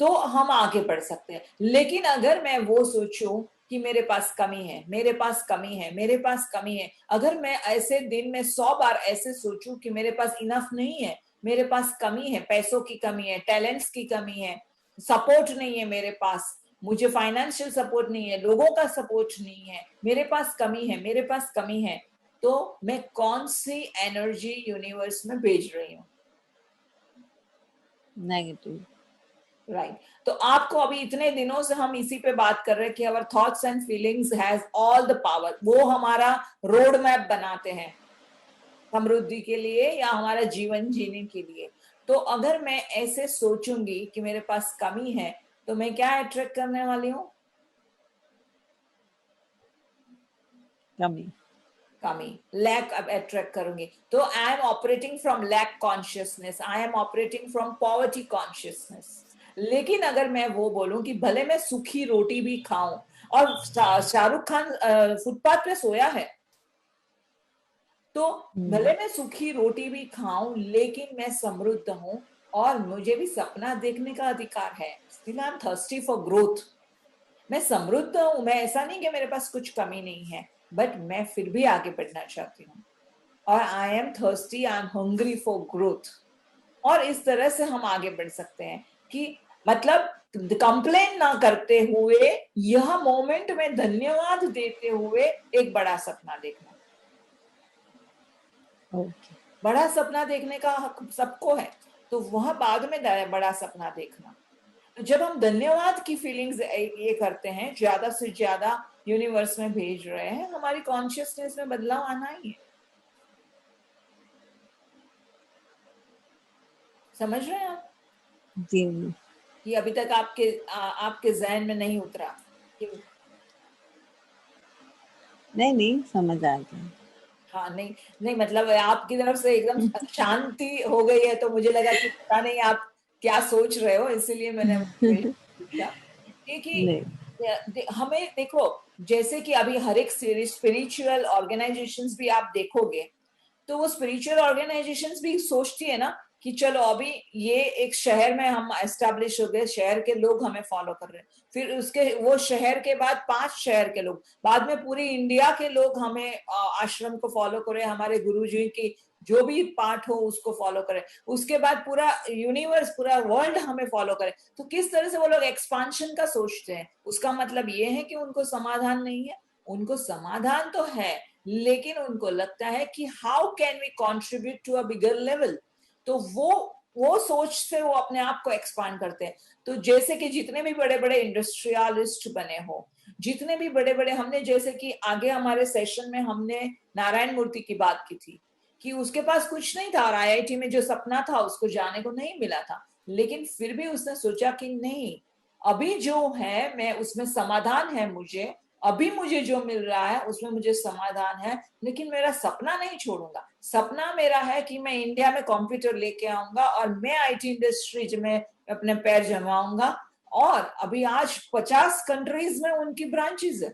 तो हम आगे बढ़ सकते हैं। लेकिन अगर मैं वो सोचूं कि मेरे पास कमी है, मेरे पास कमी है, मेरे पास कमी है, अगर मैं ऐसे दिन में 100 बार ऐसे सोचूं कि मेरे पास इनफ नहीं है, मेरे पास कमी है, पैसों की कमी है, टैलेंट्स की कमी है, सपोर्ट नहीं है मेरे पास, मुझे फाइनेंशियल सपोर्ट नहीं है, लोगों का सपोर्ट नहीं है, मेरे पास कमी है, मेरे पास कमी है, तो मैं कौन सी एनर्जी यूनिवर्स में भेज रही हूँ? नेगेटिव। राइट। तो आपको अभी इतने दिनों से हम इसी पे बात कर रहे हैं कि our thoughts and feelings has all the power, वो हमारा रोड मैप बनाते हैं समृद्धि के लिए या हमारा जीवन जीने के लिए। तो अगर मैं ऐसे सोचूंगी कि मेरे पास कमी है, तो मैं क्या अट्रैक्ट करने वाली हूँ? कमी। कमी, लैक अब अट्रैक्ट करूंगी। तो I am operating from lack consciousness, I am operating from poverty consciousness. लेकिन अगर मैं वो बोलूं कि भले मैं सूखी रोटी भी खाऊं, और शाहरुख खान फुटपाथ पे सोया है, तो भले मैं सूखी रोटी भी खाऊं लेकिन मैं समृद्ध हूं और मुझे भी सपना देखने का अधिकार है, still I am thirsty for growth. मैं समृद्ध हूं, मैं ऐसा नहीं कि मेरे पास कुछ कमी नहीं है, बट मैं फिर भी आगे बढ़ना चाहती हूँ, और I am thirsty, I am hungry for growth. और इस तरह से हम आगे बढ़ सकते हैं कि मतलब कंप्लेन ना करते हुए, यह मोमेंट में धन्यवाद देते हुए एक बड़ा सपना देखना। ओके। बड़ा सपना देखने का हक सबको है, तो वह बाद में बड़ा सपना देखना। तो जब हम धन्यवाद की फीलिंग्स ये करते हैं, ज्यादा से ज्यादा यूनिवर्स में भेज रहे हैं, हमारी कॉन्शियसनेस में बदलाव आना ही है। समझ रहे हैं आप? जी कि अभी तक आपके जहन में नहीं उतरा कि नहीं समझ आ गया। हाँ, नहीं नहीं, मतलब आपकी तरफ से एकदम शांति हो गई है, तो मुझे लगा कि पता नहीं आप क्या सोच रहे हो, इसीलिए मैंने पूछा। नहीं। क्योंकि हमें देखो, जैसे कि अभी हर एक स्पिरिचुअल ऑर्गेनाइजेशंस भी आप देखोगे, तो वो स्पिरिचुअल ऑर्गेनाइजेशंस भी सोचती है ना कि चलो अभी ये एक शहर में हम एस्टेब्लिश हो गए, शहर के लोग हमें फॉलो कर रहे हैं, फिर उसके वो शहर के बाद 5 शहर के लोग, बाद में पूरी इंडिया के लोग हमें आश्रम को फॉलो करें, हमारे गुरुजी की जो भी पाठ हो उसको फॉलो करें, उसके बाद पूरा यूनिवर्स, पूरा वर्ल्ड हमें फॉलो करे। तो किस तरह से वो लोग एक्सपांशन का सोचते हैं, उसका मतलब ये है कि उनको समाधान नहीं है। उनको समाधान तो है, लेकिन उनको लगता है कि how can we contribute to a bigger level, तो वो सोच से वो अपने आप को एक्सपांड करते हैं। तो जैसे कि जितने भी बड़े बड़े इंडस्ट्रियलिस्ट बने हो, जितने भी बड़े बड़े, हमने जैसे कि आगे हमारे सेशन में हमने नारायण मूर्ति की बात की थी कि उसके पास कुछ नहीं था और आईआईटी में जो सपना था उसको जाने को नहीं मिला था, लेकिन फिर भी उसने सोचा कि नहीं, अभी जो है मैं उसमें समाधान है, मुझे अभी मुझे जो मिल रहा है उसमें मुझे समाधान है, लेकिन मेरा सपना नहीं छोड़ूंगा। सपना मेरा है कि मैं इंडिया में कंप्यूटर लेके आऊंगा और मैं आईटी इंडस्ट्री में अपने पैर जमाऊंगा और अभी आज 50 कंट्रीज में उनकी ब्रांचेस है।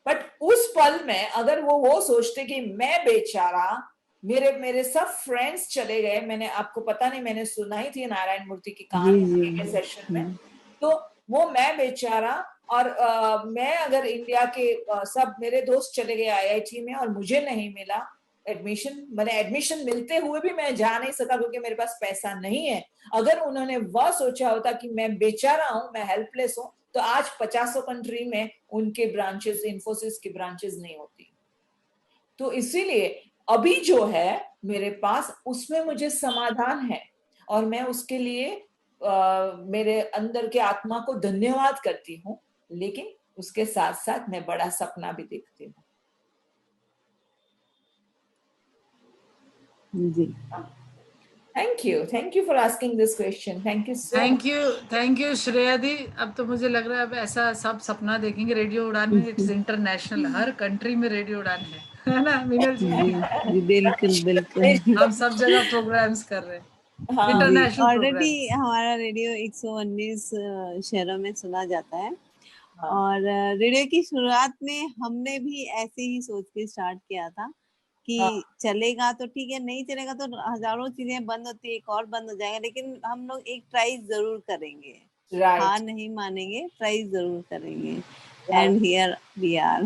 बट उस पल में अगर वो सोचते कि मैं बेचारा, मेरे सब फ्रेंड्स चले गए, मैंने आपको पता नहीं, मैंने सुना ही थी नारायण मूर्ति की कहानी के सेशन में, तो वो मैं बेचारा, और मैं अगर इंडिया के सब मेरे दोस्त चले गए आईआईटी में और मुझे नहीं मिला एडमिशन, मैंने एडमिशन मिलते हुए भी मैं जा नहीं सका क्योंकि मेरे पास पैसा नहीं है। अगर उन्होंने वह सोचा होता कि मैं बेचारा हूं, मैं हेल्पलेस हूं, तो आज 50 कंट्री में उनके ब्रांचेस, इन्फोसिस की ब्रांचेस नहीं होती। तो इसीलिए अभी जो है मेरे पास, उसमें मुझे समाधान है और मैं उसके लिए मेरे अंदर के आत्मा को धन्यवाद करती हूँ, लेकिन उसके साथ साथ मैं बड़ा सपना भी देखती हूँ। जी, thank you for asking this question. Thank you Shreya di. अब तो मुझे लग रहा है अब ऐसा सब सपना देखेंगे रेडियो उड़ान में, इट्स इंटरनेशनल, हर कंट्री में रेडियो उड़ान है ना मीनल जी? जी बिल्कुल बिल्कुल। हम सब जगह प्रोग्राम्स कर रहे हैं, हाँ, इंटरनेशनल ऑलरेडी प्रोग्राम। हमारा रेडियो 119 शहरों में सुना जाता है। हाँ, और रेडियो की शुरुआत में हमने भी ऐसे ही सोच के स्टार्ट किया था कि हाँ। चलेगा तो ठीक है, नहीं चलेगा तो हजारों चीजें बंद होती है, एक और बंद हो जाएगा, लेकिन हम लोग एक ट्राई जरूर करेंगे, हार राइट, नहीं मानेंगे, ट्राई जरूर करेंगे। Right. And here we are.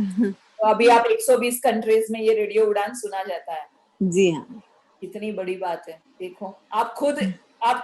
तो अभी आप 120 कंट्रीज में ये रेडियो उड़ान सुना जाता है। जी हाँ, कितनी बड़ी बात है। देखो, आप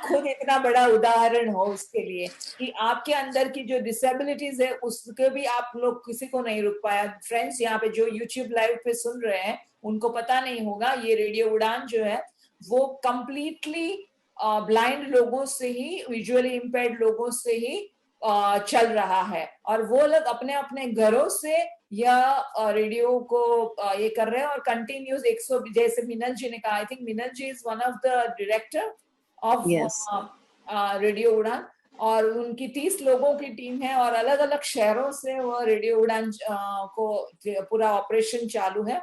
खुद इतना बड़ा उदाहरण हो उसके लिए कि आपके अंदर की जो डिसेबिलिटीज है उसके भी आप लोग किसी को नहीं रुक पाया। फ्रेंड्स, यहाँ पे जो यूट्यूब लाइव पे सुन रहे हैं उनको पता नहीं होगा, ये रेडियो उड़ान जो है वो कंप्लीटली ब्लाइंड लोगों से ही, विजुअली इम्पेयर्ड लोगों से ही चल रहा है, और वो लोग अपने अपने घरों से या रेडियो को ये कर रहे हैं और कंटिन्यूस 100, जैसे मिनल जी ने कहा, I think Minal ji is one of the director of yes, radio Udaan, और उनकी 30 लोगों की टीम है और अलग अलग शहरों से वो रेडियो उड़ान को पूरा ऑपरेशन चालू है,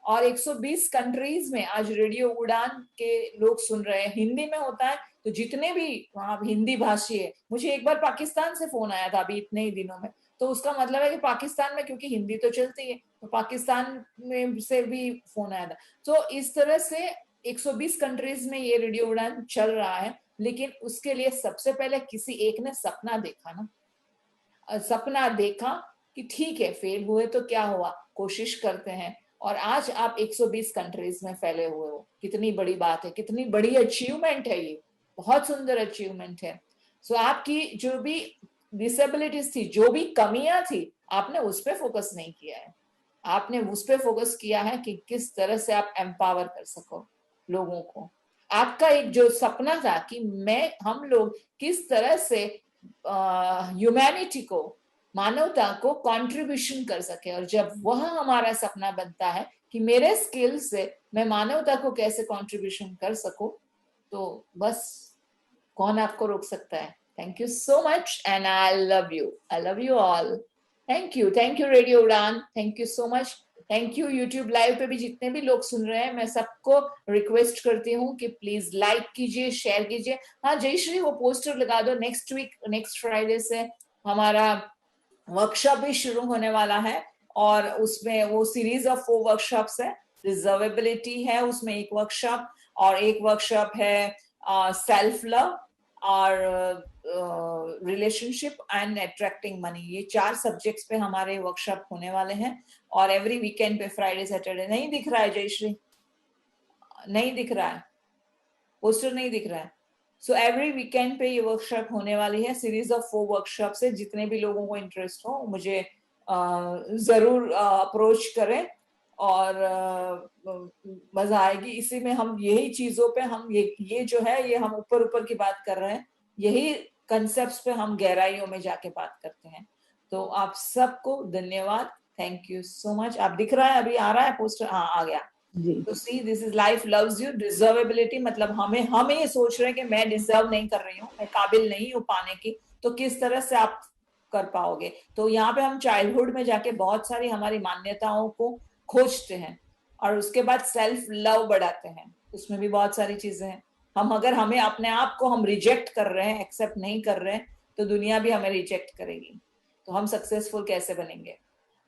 और 120 कंट्रीज में आज रेडियो उड़ान के लोग सुन रहे हैं। हिंदी में होता है तो जितने भी वहां हिंदी भाषी है, मुझे एक बार पाकिस्तान से फोन आया था अभी इतने ही दिनों में, तो उसका मतलब है कि पाकिस्तान में, क्योंकि हिंदी तो चलती है, तो पाकिस्तान में से भी फोन आया था। तो इस तरह से 120 कंट्रीज में ये रेडियो उड़ान चल रहा है, लेकिन उसके लिए सबसे पहले किसी एक ने सपना देखा ना, सपना देखा कि ठीक है, फेल हुए तो क्या हुआ, कोशिश करते हैं, और आज आप 120 कंट्रीज में फैले हुए हो। कितनी बड़ी बात है, कितनी बड़ी अचीवमेंट है ये, बहुत सुंदर अचीवमेंट है। सो आपकी जो भी डिसेबिलिटीज थी, जो भी कमियां थी, आपने उस पर फोकस नहीं किया है, आपने उस पर फोकस किया है कि किस तरह से आप एम्पावर कर सको लोगों को। आपका एक जो सपना था कि हम लोग किस तरह से ह्यूमैनिटी को, मानवता को कंट्रीब्यूशन कर सके, और जब वह हमारा सपना बनता है कि मेरे स्किल से मैं मानवता को कैसे कंट्रीब्यूशन कर सकूं, तो बस कौन आपको रोक सकता है। Thank you so much and I love you all. Thank you radio Udaan, thank you so much. Thank you YouTube live पे भी जितने भी लोग सुन रहे हैं, मैं सबको रिक्वेस्ट करती हूँ कि प्लीज लाइक कीजिए, शेयर कीजिए। हाँ जयश्री, वो पोस्टर लगा दो, नेक्स्ट वीक, नेक्स्ट फ्राइडे से हमारा वर्कशॉप भी शुरू होने वाला है, और उसमें वो सीरीज ऑफ 4 वर्कशॉप्स है। रिजर्वेबिलिटी है उसमें एक वर्कशॉप, और एक वर्कशॉप है सेल्फ लव और रिलेशनशिप एंड अट्रैक्टिंग मनी। ये 4 सब्जेक्ट्स पे हमारे वर्कशॉप होने वाले हैं, और एवरी वीकेंड पे, फ्राइडे सैटरडे। नहीं दिख रहा है जयश्री? नहीं दिख रहा है, पोस्टर नहीं दिख रहा है। सो एवरी वीकेंड पे ये वर्कशॉप होने वाली है, सीरीज ऑफ 4 वर्कशॉप से। जितने भी लोगों को इंटरेस्ट हो मुझे जरूर अप्रोच करें, और मजा आएगी। इसी में हम यही चीजों पे, हम ये जो है, ये हम ऊपर ऊपर की बात कर रहे हैं, यही कंसेप्ट्स पे हम गहराइयों में जाके बात करते हैं। तो आप सबको धन्यवाद, थैंक यू सो मच। आप दिख रहा है, अभी आ रहा है पोस्टर? हाँ आ गया। तो see, this is life loves you. Deservability मतलब हम ये सोच रहे हैं कि मैं डिजर्व नहीं कर रही हूँ, मैं काबिल नहीं हूँ पाने की, तो किस तरह से आप कर पाओगे। तो यहाँ पे हम चाइल्डहुड में जाके बहुत सारी हमारी मान्यताओं को खोजते हैं, और उसके बाद सेल्फ लव बढ़ाते हैं। उसमें भी बहुत सारी चीजें हैं। हम अगर हमें अपने आप को हम रिजेक्ट कर रहे हैं, एक्सेप्ट नहीं कर रहे हैं, तो दुनिया भी हमें रिजेक्ट करेगी, तो हम सक्सेसफुल कैसे बनेंगे?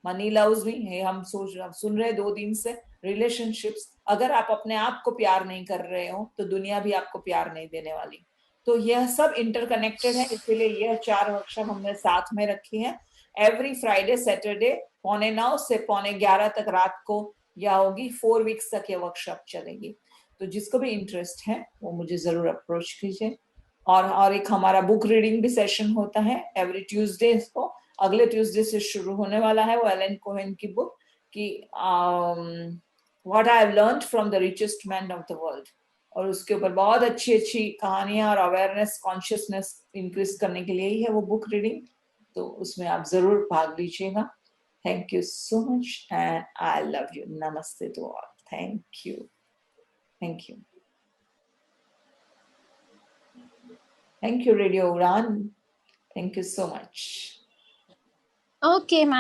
मनी लव्स मी है, हम सुन रहे 2 दिन से रिलेशनशिप्स, अगर आप अपने आप को प्यार नहीं कर रहे हो तो दुनिया भी आपको प्यार नहीं देने वाली। तो यह सब इंटरकनेक्टेड है, इसीलिए यह 4 वर्कशॉप हमने साथ में रखी है। एवरी फ्राइडे सैटरडे 9:15 से 11:15 तक रात को या होगी, 4 वीक्स तक ये वर्कशॉप चलेगी। तो जिसको भी इंटरेस्ट है वो मुझे जरूर अप्रोच कीजिए। और एक हमारा बुक रीडिंग भी सेशन होता है एवरी ट्यूसडे को। अगले ट्यूसडे से शुरू होने वाला है वो एलन कोहेन की बुक कि what I have learned from the richest man of the world, और उसके ऊपर बहुत अच्छी अच्छी कहानियां और अवेयरनेस कॉन्शियसनेस इंक्रीज करने के लिए ही है वो बुक रीडिंग। तो उसमें आप जरूर भाग लीजिएगा। Thank you so much and I love you. Namaste to all. Thank you. Thank you. Thank you, Radio Uran. Thank you so much. Okay, ma'am.